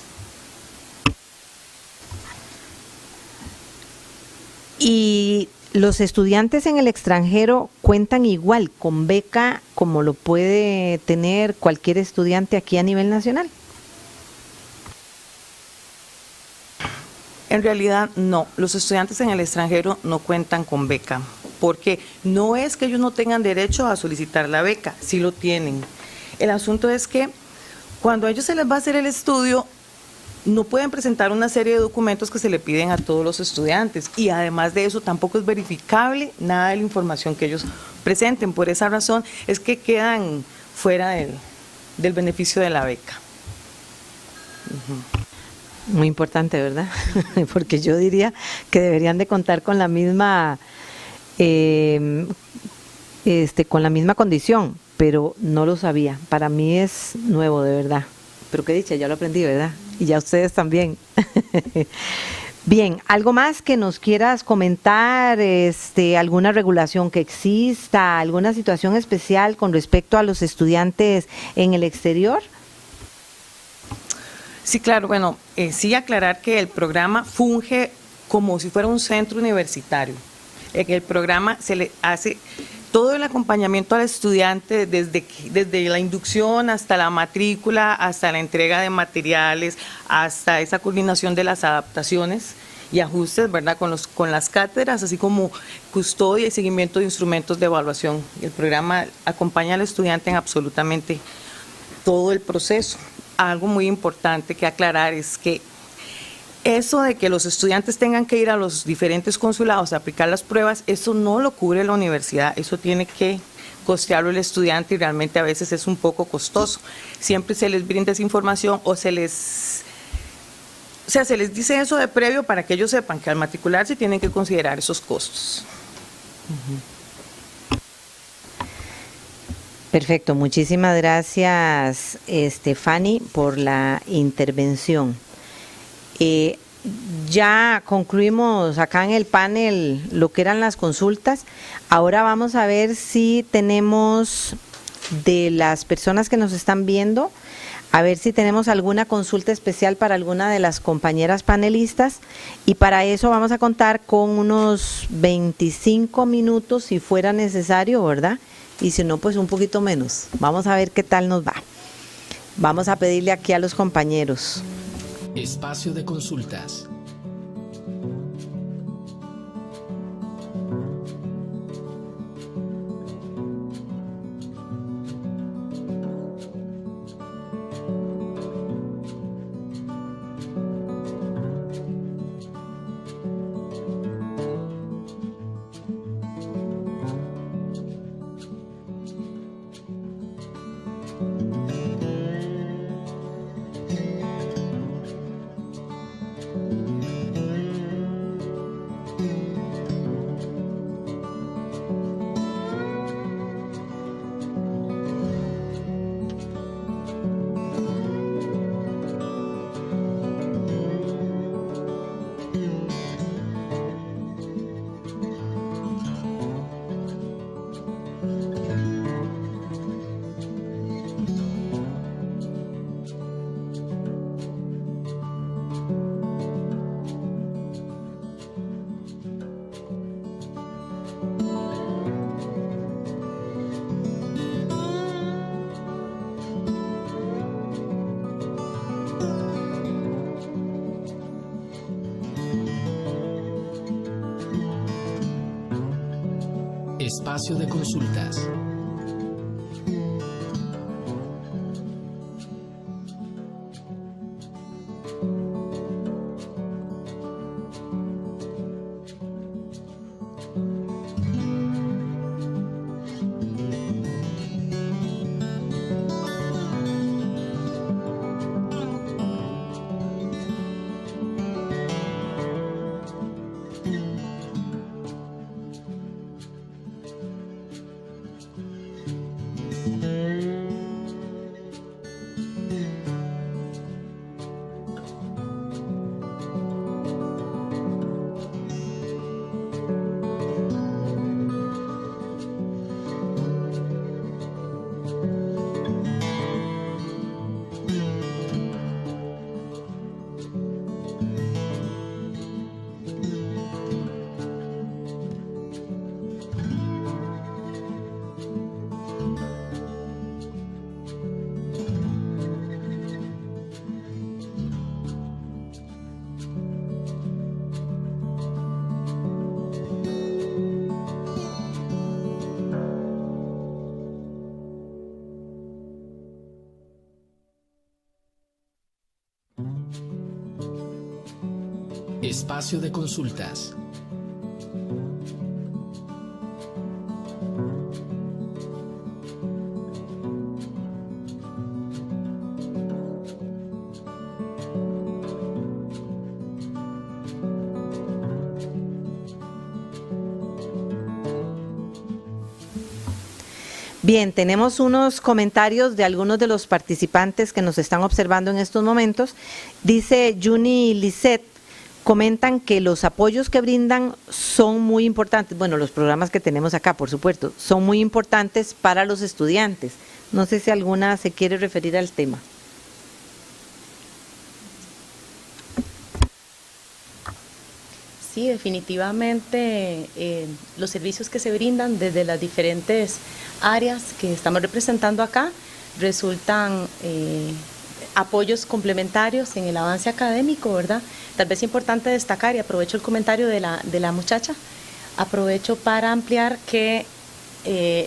Y los estudiantes en el extranjero cuentan igual con beca como lo puede tener cualquier estudiante aquí a nivel nacional. En realidad no, los estudiantes en el extranjero no cuentan con beca, porque no es que ellos no tengan derecho a solicitar la beca, sí lo tienen. El asunto es que cuando a ellos se les va a hacer el estudio, no pueden presentar una serie de documentos que se le piden a todos los estudiantes y además de eso tampoco es verificable nada de la información que ellos presenten. Por esa razón es que quedan fuera del beneficio de la beca. Muy importante, ¿verdad? Porque yo diría que deberían de contar con la misma condición, pero no lo sabía. Para mí es nuevo, de verdad. Pero qué dicha, ya lo aprendí, ¿verdad? Y ya ustedes también. Bien, ¿algo más que nos quieras comentar? ¿Alguna regulación que exista? ¿Alguna situación especial con respecto a los estudiantes en el exterior? Sí, claro, bueno, sí aclarar que el programa funge como si fuera un centro universitario. En el programa se le hace todo el acompañamiento al estudiante desde la inducción hasta la matrícula, hasta la entrega de materiales, hasta esa coordinación de las adaptaciones y ajustes, ¿verdad? Con las cátedras, así como custodia y seguimiento de instrumentos de evaluación. El programa acompaña al estudiante en absolutamente todo el proceso. Algo muy importante que aclarar es que eso de que los estudiantes tengan que ir a los diferentes consulados a aplicar las pruebas, eso no lo cubre la universidad, eso tiene que costearlo el estudiante y realmente a veces es un poco costoso. Siempre se les brinda esa información o se les dice eso de previo para que ellos sepan que al matricularse tienen que considerar esos costos. Perfecto, muchísimas gracias, Fanny, por la intervención. Ya concluimos acá en el panel lo que eran las consultas. Ahora vamos a ver si tenemos de las personas que nos están viendo, a ver si tenemos alguna consulta especial para alguna de las compañeras panelistas y para eso vamos a contar con unos 25 minutos si fuera necesario, ¿verdad? Y si no, pues un poquito menos. Vamos a ver qué tal nos va. Vamos a pedirle aquí a los compañeros. Espacio de consultas. Espacio de consultas. Espacio de consultas. Bien, tenemos unos comentarios de algunos de los participantes que nos están observando en estos momentos. Dice Juni Lisset, comentan que los apoyos que brindan son muy importantes. Bueno, los programas que tenemos acá, por supuesto, son muy importantes para los estudiantes. No sé si alguna se quiere referir al tema. Sí, definitivamente los servicios que se brindan desde las diferentes áreas que estamos representando acá resultan apoyos complementarios en el avance académico, ¿verdad? Tal vez es importante destacar, y aprovecho el comentario de la muchacha, aprovecho para ampliar que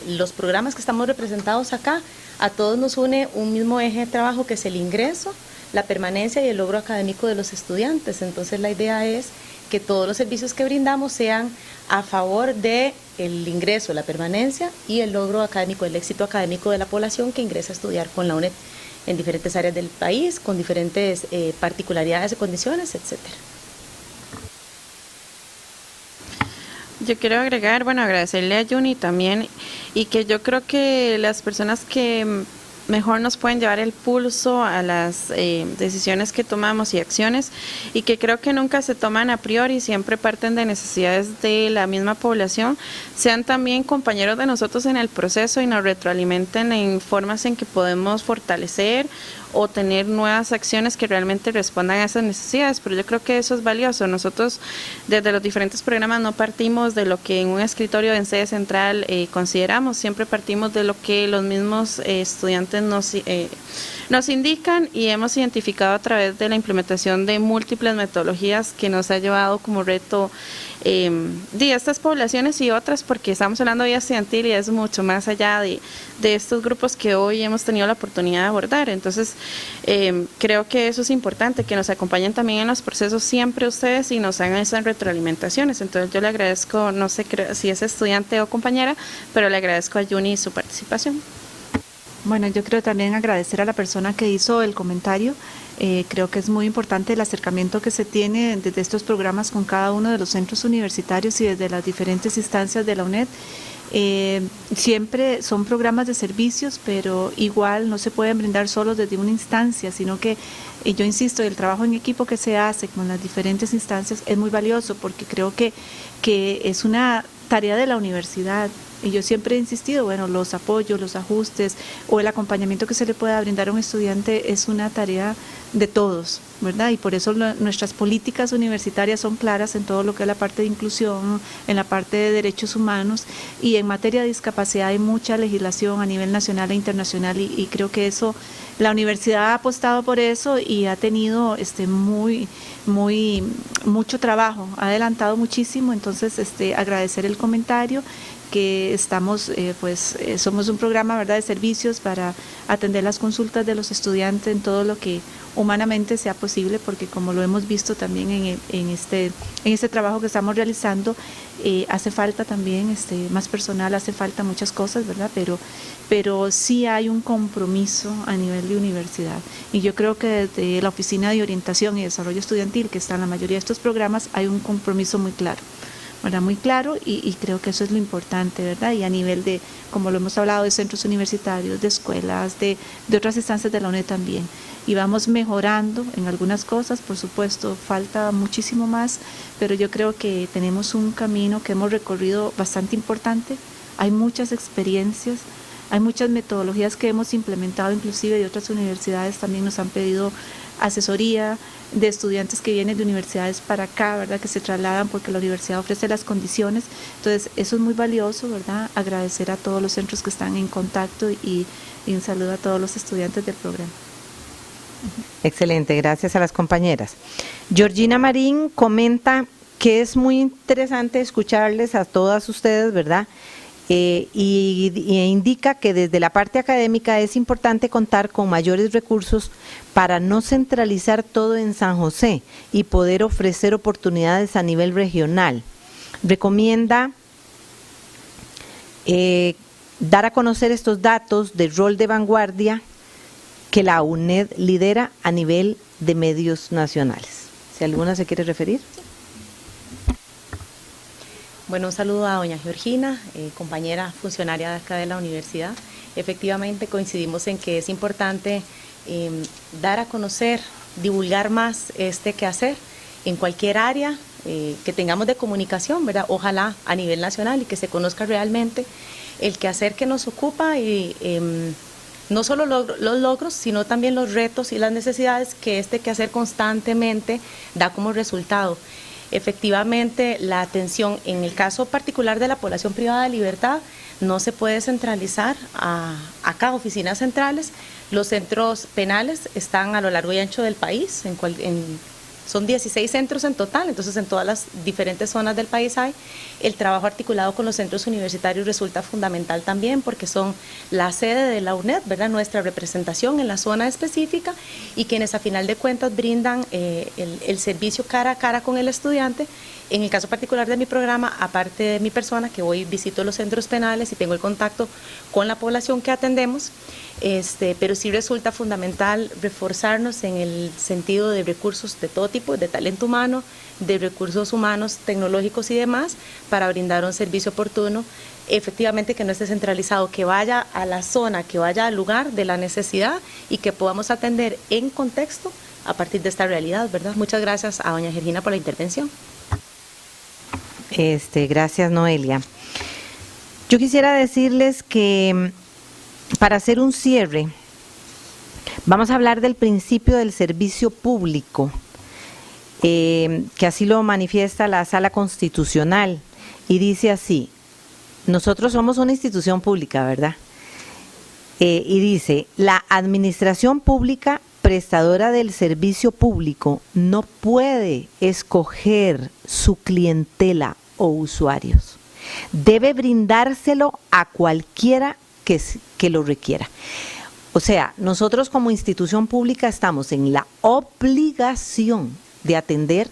los programas que estamos representados acá, a todos nos une un mismo eje de trabajo que es el ingreso, la permanencia y el logro académico de los estudiantes. Entonces la idea es que todos los servicios que brindamos sean a favor del ingreso, la permanencia y el logro académico, el éxito académico de la población que ingresa a estudiar con la UNED en diferentes áreas del país, con diferentes particularidades y condiciones, etcétera. Yo quiero agregar, bueno, agradecerle a Juni también, y que yo creo que las personas que mejor nos pueden llevar el pulso a las decisiones que tomamos y acciones, y que creo que nunca se toman a priori, siempre parten de necesidades de la misma población, sean también compañeros de nosotros en el proceso y nos retroalimenten en formas en que podemos fortalecer o tener nuevas acciones que realmente respondan a esas necesidades, pero yo creo que eso es valioso. Nosotros desde los diferentes programas no partimos de lo que en un escritorio en sede central consideramos, siempre partimos de lo que los mismos estudiantes nos indican, y hemos identificado a través de la implementación de múltiples metodologías que nos ha llevado como reto de estas poblaciones y otras, porque estamos hablando de vida estudiantil y es mucho más allá de estos grupos que hoy hemos tenido la oportunidad de abordar. Entonces creo que eso es importante, que nos acompañen también en los procesos siempre ustedes y nos hagan esas retroalimentaciones. Entonces yo le agradezco, no sé si es estudiante o compañera, pero le agradezco a Juni su participación. Bueno, yo creo también agradecer a la persona que hizo el comentario. Creo que es muy importante el acercamiento que se tiene desde estos programas con cada uno de los centros universitarios y desde las diferentes instancias de la UNED. Siempre son programas de servicios, pero igual no se pueden brindar solo desde una instancia, sino que, yo insisto, el trabajo en equipo que se hace con las diferentes instancias es muy valioso, porque creo que es una tarea de la universidad. Y yo siempre he insistido, bueno, los apoyos, los ajustes o el acompañamiento que se le pueda brindar a un estudiante es una tarea de todos, ¿verdad? Y por eso nuestras políticas universitarias son claras en todo lo que es la parte de inclusión, en la parte de derechos humanos, y en materia de discapacidad hay mucha legislación a nivel nacional e internacional, y creo que eso, la universidad ha apostado por eso y ha tenido mucho trabajo, ha adelantado muchísimo. Entonces agradecer el comentario que estamos, somos un programa, ¿verdad?, de servicios para atender las consultas de los estudiantes en todo lo que humanamente sea posible, porque como lo hemos visto también en este trabajo que estamos realizando, hace falta también más personal, hace falta muchas cosas, ¿verdad?, pero sí hay un compromiso a nivel de universidad, y yo creo que desde la Oficina de Orientación y Desarrollo Estudiantil, que está en la mayoría de estos programas, hay un compromiso muy claro, ¿verdad?, muy claro, y creo que eso es lo importante, ¿verdad?, y a nivel de, como lo hemos hablado, de centros universitarios, de escuelas, de otras instancias de la UNED también, y vamos mejorando en algunas cosas, por supuesto, falta muchísimo más, pero yo creo que tenemos un camino que hemos recorrido bastante importante, hay muchas experiencias, hay muchas metodologías que hemos implementado, inclusive de otras universidades también nos han pedido asesoría, de estudiantes que vienen de universidades para acá, ¿verdad?, que se trasladan porque la universidad ofrece las condiciones. Entonces, eso es muy valioso, ¿verdad?, agradecer a todos los centros que están en contacto y un saludo a todos los estudiantes del programa. Excelente, gracias a las compañeras. Georgina Marín comenta que es muy interesante escucharles a todas ustedes, ¿verdad?, y indica que desde la parte académica es importante contar con mayores recursos para no centralizar todo en San José y poder ofrecer oportunidades a nivel regional. Recomienda dar a conocer estos datos del rol de vanguardia que la UNED lidera a nivel de medios nacionales. Si alguna se quiere referir. Bueno, un saludo a doña Georgina, compañera funcionaria de acá de la universidad. Efectivamente coincidimos en que es importante dar a conocer, divulgar más este quehacer en cualquier área que tengamos de comunicación, ¿verdad?, ojalá a nivel nacional, y que se conozca realmente el quehacer que nos ocupa y no solo los logros, sino también los retos y las necesidades que este quehacer constantemente da como resultado. Efectivamente, la atención en el caso particular de la población privada de libertad no se puede centralizar acá, oficinas centrales. Los centros penales están a lo largo y ancho del país, son 16 centros en total, entonces en todas las diferentes zonas del país hay. El trabajo articulado con los centros universitarios resulta fundamental también, porque son la sede de la UNED, ¿verdad?, nuestra representación en la zona específica, y quienes a final de cuentas brindan el servicio cara a cara con el estudiante. En el caso particular de mi programa, aparte de mi persona, que hoy visito los centros penales y tengo el contacto con la población que atendemos, pero sí resulta fundamental reforzarnos en el sentido de recursos de todo tipo, de talento humano, de recursos humanos, tecnológicos y demás, para brindar un servicio oportuno, efectivamente que no esté centralizado, que vaya a la zona, que vaya al lugar de la necesidad y que podamos atender en contexto a partir de esta realidad, ¿verdad? Muchas gracias a doña Georgina por la intervención. Gracias, Noelia. Yo quisiera decirles que para hacer un cierre, vamos a hablar del principio del servicio público, que así lo manifiesta la Sala Constitucional, y dice así: nosotros somos una institución pública, ¿verdad? Y dice: la administración pública prestadora del servicio público no puede escoger su clientela o usuarios. Debe brindárselo a cualquiera que lo requiera. O sea, nosotros como institución pública estamos en la obligación de atender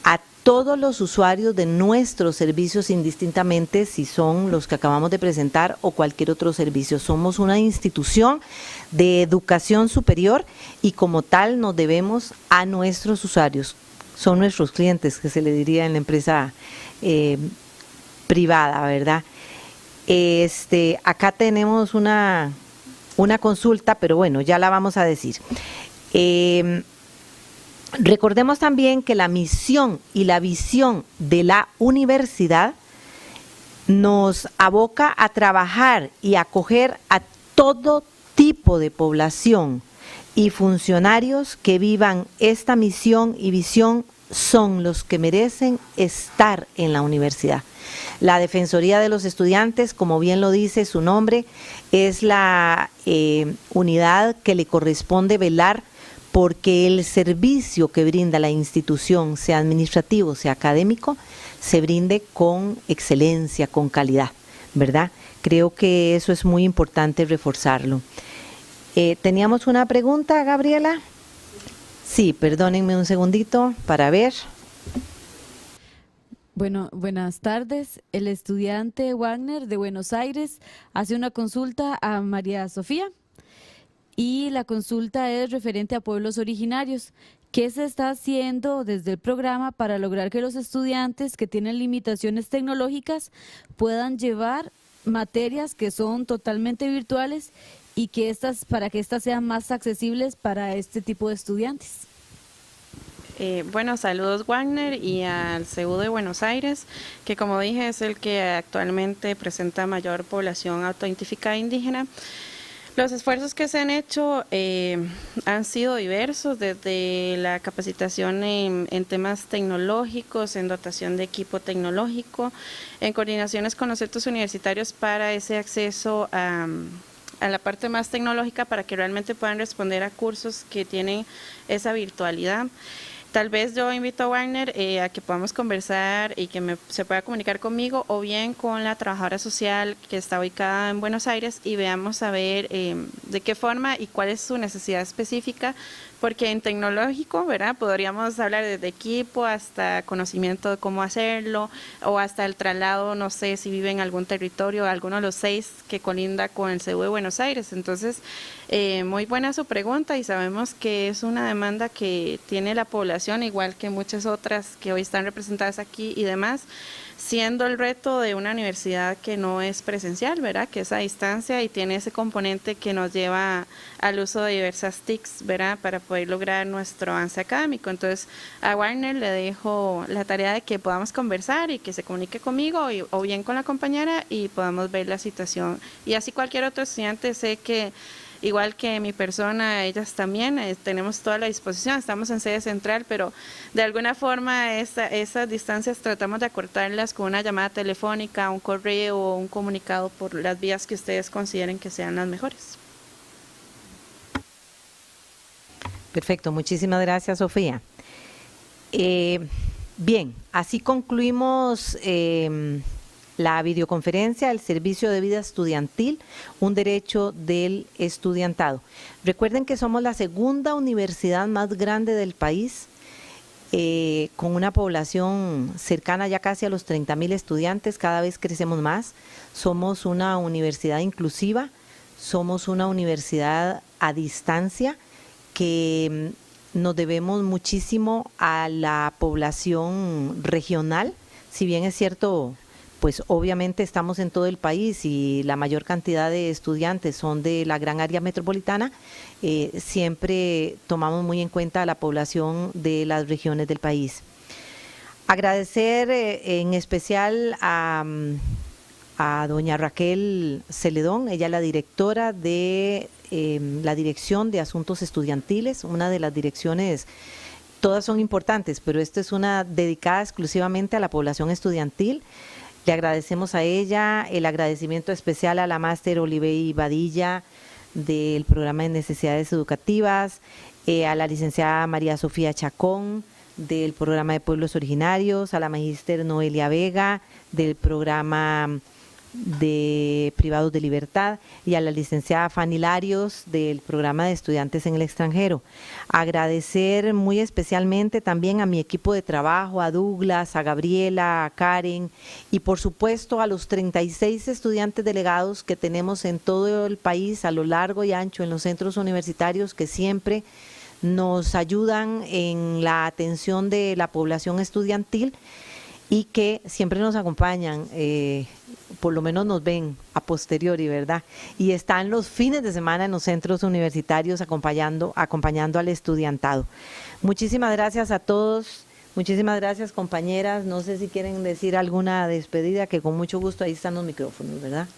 a todos los usuarios de nuestros servicios, indistintamente si son los que acabamos de presentar o cualquier otro servicio. Somos una institución de educación superior y como tal nos debemos a nuestros usuarios. Son nuestros clientes, que se le diría en la empresa privada, ¿verdad? Acá tenemos una consulta, pero bueno, ya la vamos a decir. Recordemos también que la misión y la visión de la universidad nos aboca a trabajar y acoger a todo tipo de población, y funcionarios que vivan esta misión y visión son los que merecen estar en la universidad. La Defensoría de los Estudiantes, como bien lo dice su nombre, es la unidad que le corresponde velar porque el servicio que brinda la institución, sea administrativo, sea académico, se brinde con excelencia, con calidad. ¿verdad? Creo que eso es muy importante reforzarlo. ¿Teníamos una pregunta, Gabriela? Sí, perdónenme un segundito para ver. Bueno, buenas tardes. El estudiante Wagner de Buenos Aires hace una consulta a María Sofía y la consulta es referente a pueblos originarios. ¿Qué se está haciendo desde el programa para lograr que los estudiantes que tienen limitaciones tecnológicas puedan llevar materias que son totalmente virtuales y que para que estas sean más accesibles para este tipo de estudiantes? Bueno, saludos Wagner y al CEU de Buenos Aires, que como dije es el que actualmente presenta mayor población autoidentificada indígena. Los esfuerzos que se han hecho han sido diversos, desde la capacitación en temas tecnológicos, en dotación de equipo tecnológico, en coordinaciones con los centros universitarios para ese acceso a la parte más tecnológica para que realmente puedan responder a cursos que tienen esa virtualidad. Tal vez yo invito a Wagner a que podamos conversar y que se pueda comunicar conmigo o bien con la trabajadora social que está ubicada en Buenos Aires y veamos a ver de qué forma y cuál es su necesidad específica, porque en tecnológico, ¿verdad? Podríamos hablar desde equipo hasta conocimiento de cómo hacerlo o hasta el traslado, no sé si vive en algún territorio, alguno de los 6 que colinda con el CEU de Buenos Aires. Entonces, muy buena su pregunta y sabemos que es una demanda que tiene la población, igual que muchas otras que hoy están representadas aquí y demás, siendo el reto de una universidad que no es presencial, ¿verdad? Que es a distancia y tiene ese componente que nos lleva al uso de diversas TICs, ¿verdad? Para poder lograr nuestro avance académico. Entonces, a Wagner le dejo la tarea de que podamos conversar y que se comunique conmigo o bien con la compañera y podamos ver la situación. Y así cualquier otro estudiante, sé que igual que mi persona, ellas también tenemos toda la disposición, estamos en sede central, pero de alguna forma esas distancias tratamos de acortarlas con una llamada telefónica, un correo o un comunicado por las vías que ustedes consideren que sean las mejores. Perfecto, muchísimas gracias, Sofía. Bien, así concluimos la videoconferencia, el servicio de vida estudiantil, un derecho del estudiantado. Recuerden que somos la segunda universidad más grande del país, con una población cercana ya casi a los 30,000 estudiantes, cada vez crecemos más. Somos una universidad inclusiva, somos una universidad a distancia que nos debemos muchísimo a la población regional, si bien es cierto, pues obviamente estamos en todo el país y la mayor cantidad de estudiantes son de la gran área metropolitana, siempre tomamos muy en cuenta a la población de las regiones del país. Agradecer en especial a doña Raquel Celedón, ella es la directora de la Dirección de Asuntos Estudiantiles, una de las direcciones. Todas son importantes, pero esta es una dedicada exclusivamente a la población estudiantil. Le agradecemos a ella, el agradecimiento especial a la máster Olivey Badilla del programa de necesidades educativas, a la licenciada María Sofía Chacón del programa de pueblos originarios, a la magíster Noelia Vega del programa de privados de libertad y a la licenciada Fanny Larios del programa de estudiantes en el extranjero. Agradecer muy especialmente también a mi equipo de trabajo, a Douglas, a Gabriela, a Karen y por supuesto a los 36 estudiantes delegados que tenemos en todo el país a lo largo y ancho en los centros universitarios que siempre nos ayudan en la atención de la población estudiantil y que siempre nos acompañan, por lo menos nos ven a posteriori, ¿verdad? Y están los fines de semana en los centros universitarios acompañando al estudiantado. Muchísimas gracias a todos, muchísimas gracias compañeras, no sé si quieren decir alguna despedida, que con mucho gusto ahí están los micrófonos, ¿verdad?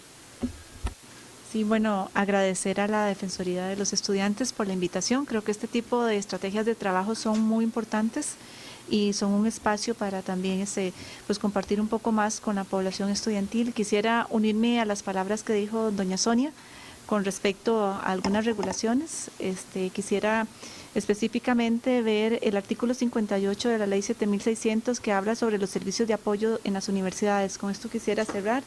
Sí, bueno, agradecer a la Defensoría de los Estudiantes por la invitación. Creo que este tipo de estrategias de trabajo son muy importantes y son un espacio para también pues compartir un poco más con la población estudiantil. Quisiera unirme a las palabras que dijo doña Sonia con respecto a algunas regulaciones. Quisiera específicamente ver el artículo 58 de la ley 7600 que habla sobre los servicios de apoyo en las universidades. Con esto quisiera cerrar.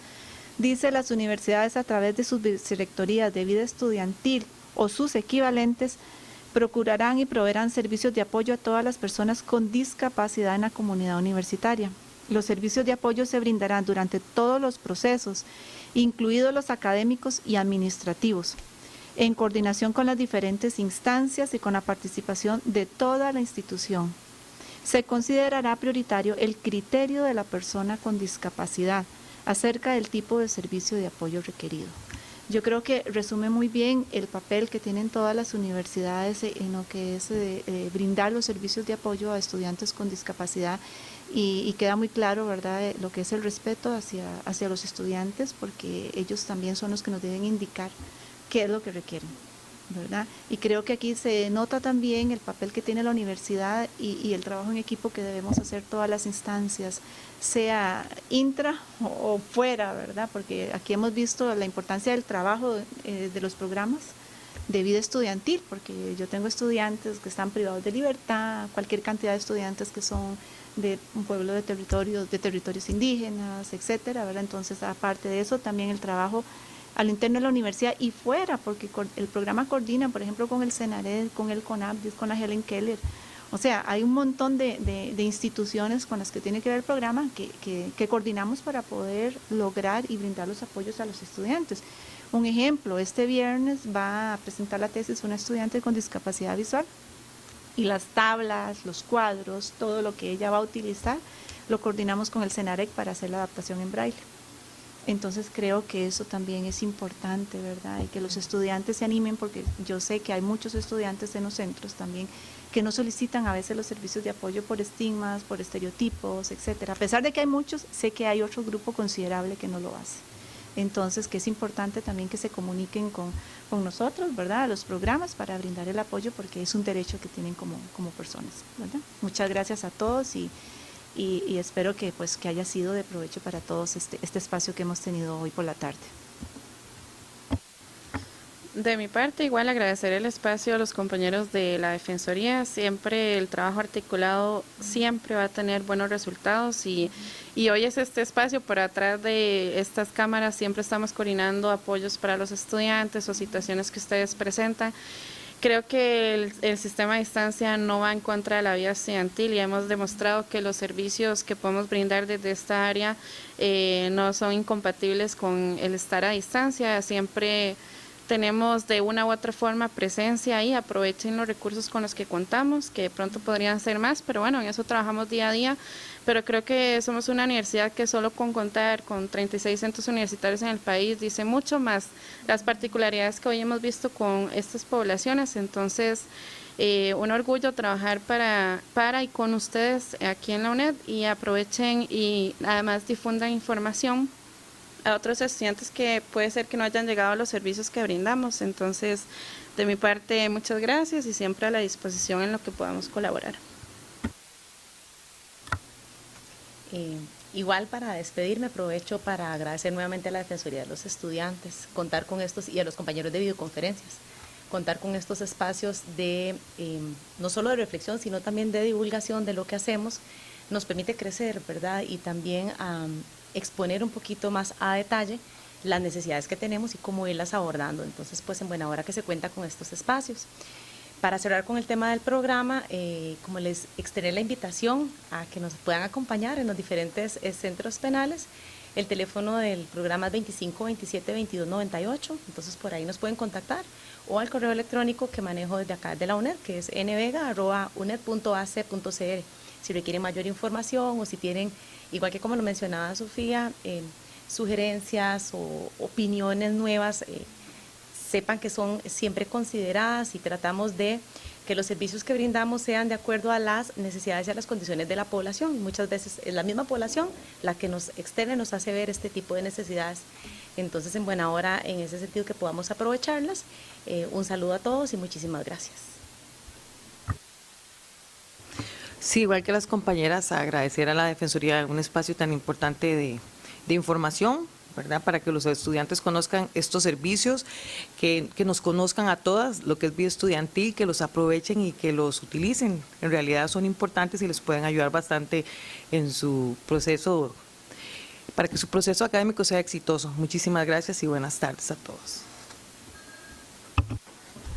Dice: las universidades, a través de sus vicerrectorías de vida estudiantil o sus equivalentes, procurarán y proveerán servicios de apoyo a todas las personas con discapacidad en la comunidad universitaria. Los servicios de apoyo se brindarán durante todos los procesos, incluidos los académicos y administrativos, en coordinación con las diferentes instancias y con la participación de toda la institución. Se considerará prioritario el criterio de la persona con discapacidad acerca del tipo de servicio de apoyo requerido. Yo creo que resume muy bien el papel que tienen todas las universidades en lo que es brindar los servicios de apoyo a estudiantes con discapacidad, y queda muy claro, ¿verdad?, lo que es el respeto hacia los estudiantes, porque ellos también son los que nos deben indicar qué es lo que requieren, ¿verdad? Y creo que aquí se nota también el papel que tiene la universidad y el trabajo en equipo que debemos hacer todas las instancias, sea intra o fuera, ¿verdad? Porque aquí hemos visto la importancia del trabajo de los programas de vida estudiantil, porque yo tengo estudiantes que están privados de libertad, cualquier cantidad de estudiantes que son de un pueblo de territorios indígenas, etcétera, ¿verdad? Entonces, aparte de eso, también el trabajo al interno de la universidad y fuera, porque el programa coordina, por ejemplo, con el CENARED, con el CONAPDIS, con la Helen Keller. O sea, hay un montón de instituciones con las que tiene que ver el programa que coordinamos para poder lograr y brindar los apoyos a los estudiantes. Un ejemplo: este viernes va a presentar la tesis una estudiante con discapacidad visual, y las tablas, los cuadros, todo lo que ella va a utilizar, lo coordinamos con el CENAREC para hacer la adaptación en braille. Entonces creo que eso también es importante, ¿verdad? Y que los estudiantes se animen, porque yo sé que hay muchos estudiantes en los centros también que no solicitan a veces los servicios de apoyo por estigmas, por estereotipos, etcétera. A pesar de que hay muchos, sé que hay otro grupo considerable que no lo hace. Entonces, que es importante también que se comuniquen con nosotros, ¿verdad?, a los programas, para brindar el apoyo, porque es un derecho que tienen como personas, ¿verdad? Muchas gracias a todos y espero que haya sido de provecho para todos este espacio que hemos tenido hoy por la tarde. De mi parte, igual agradecer el espacio a los compañeros de la Defensoría. Siempre el trabajo articulado siempre va a tener buenos resultados, y hoy es este espacio. Por atrás de estas cámaras siempre estamos coordinando apoyos para los estudiantes o situaciones que ustedes presentan. Creo que el sistema a distancia no va en contra de la vida estudiantil, y hemos demostrado que los servicios que podemos brindar desde esta área no son incompatibles con el estar a distancia. Siempre tenemos de una u otra forma presencia ahí. Aprovechen los recursos con los que contamos, que de pronto podrían ser más, pero bueno, en eso trabajamos día a día. Pero creo que somos una universidad que solo con contar con 36 centros universitarios en el país dice mucho, más las particularidades que hoy hemos visto con estas poblaciones. Entonces, un orgullo trabajar para y con ustedes aquí en la UNED, y aprovechen y además difundan información a otros estudiantes que puede ser que no hayan llegado a los servicios que brindamos. Entonces, de mi parte, muchas gracias, y siempre a la disposición en lo que podamos colaborar. Igual, para despedirme, aprovecho para agradecer nuevamente a la Defensoría de los Estudiantes, contar con estos, y a los compañeros de videoconferencias, contar con estos espacios de no solo de reflexión, sino también de divulgación de lo que hacemos. Nos permite crecer, ¿verdad? Y también exponer un poquito más a detalle las necesidades que tenemos y cómo irlas abordando. Entonces, pues en buena hora que se cuenta con estos espacios. Para cerrar con el tema del programa, como les extendí la invitación a que nos puedan acompañar en los diferentes centros penales, el teléfono del programa es 25 27 22 98, entonces por ahí nos pueden contactar, o al correo electrónico que manejo desde acá de la UNED, que es nvega@uned.ac.cr. Si requieren mayor información, o si tienen, igual que como lo mencionaba Sofía, sugerencias o opiniones nuevas, sepan que son siempre consideradas, y tratamos de que los servicios que brindamos sean de acuerdo a las necesidades y a las condiciones de la población. Muchas veces es la misma población la que nos externa, nos hace ver este tipo de necesidades. Entonces, en buena hora, en ese sentido, que podamos aprovecharlas. Un saludo a todos y muchísimas gracias. Sí, igual que las compañeras, agradecer a la Defensoría un espacio tan importante de información, ¿verdad?, para que los estudiantes conozcan estos servicios, que nos conozcan a todas lo que es vida estudiantil, que los aprovechen y que los utilicen. En realidad son importantes y les pueden ayudar bastante en su proceso para que su proceso académico sea exitoso. Muchísimas gracias y buenas tardes a todos.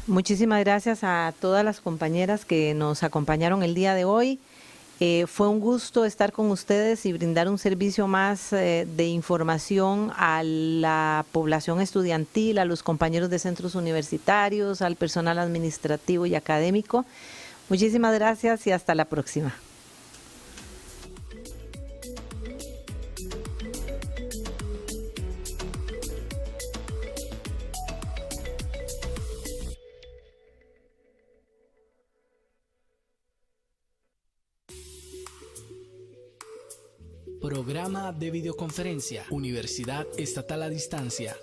Muchísimas gracias a todas las compañeras que nos acompañaron el día de hoy. Fue un gusto estar con ustedes y brindar un servicio más de información a la población estudiantil, a los compañeros de centros universitarios, al personal administrativo y académico. Muchísimas gracias y hasta la próxima. Programa de videoconferencia, Universidad Estatal a Distancia.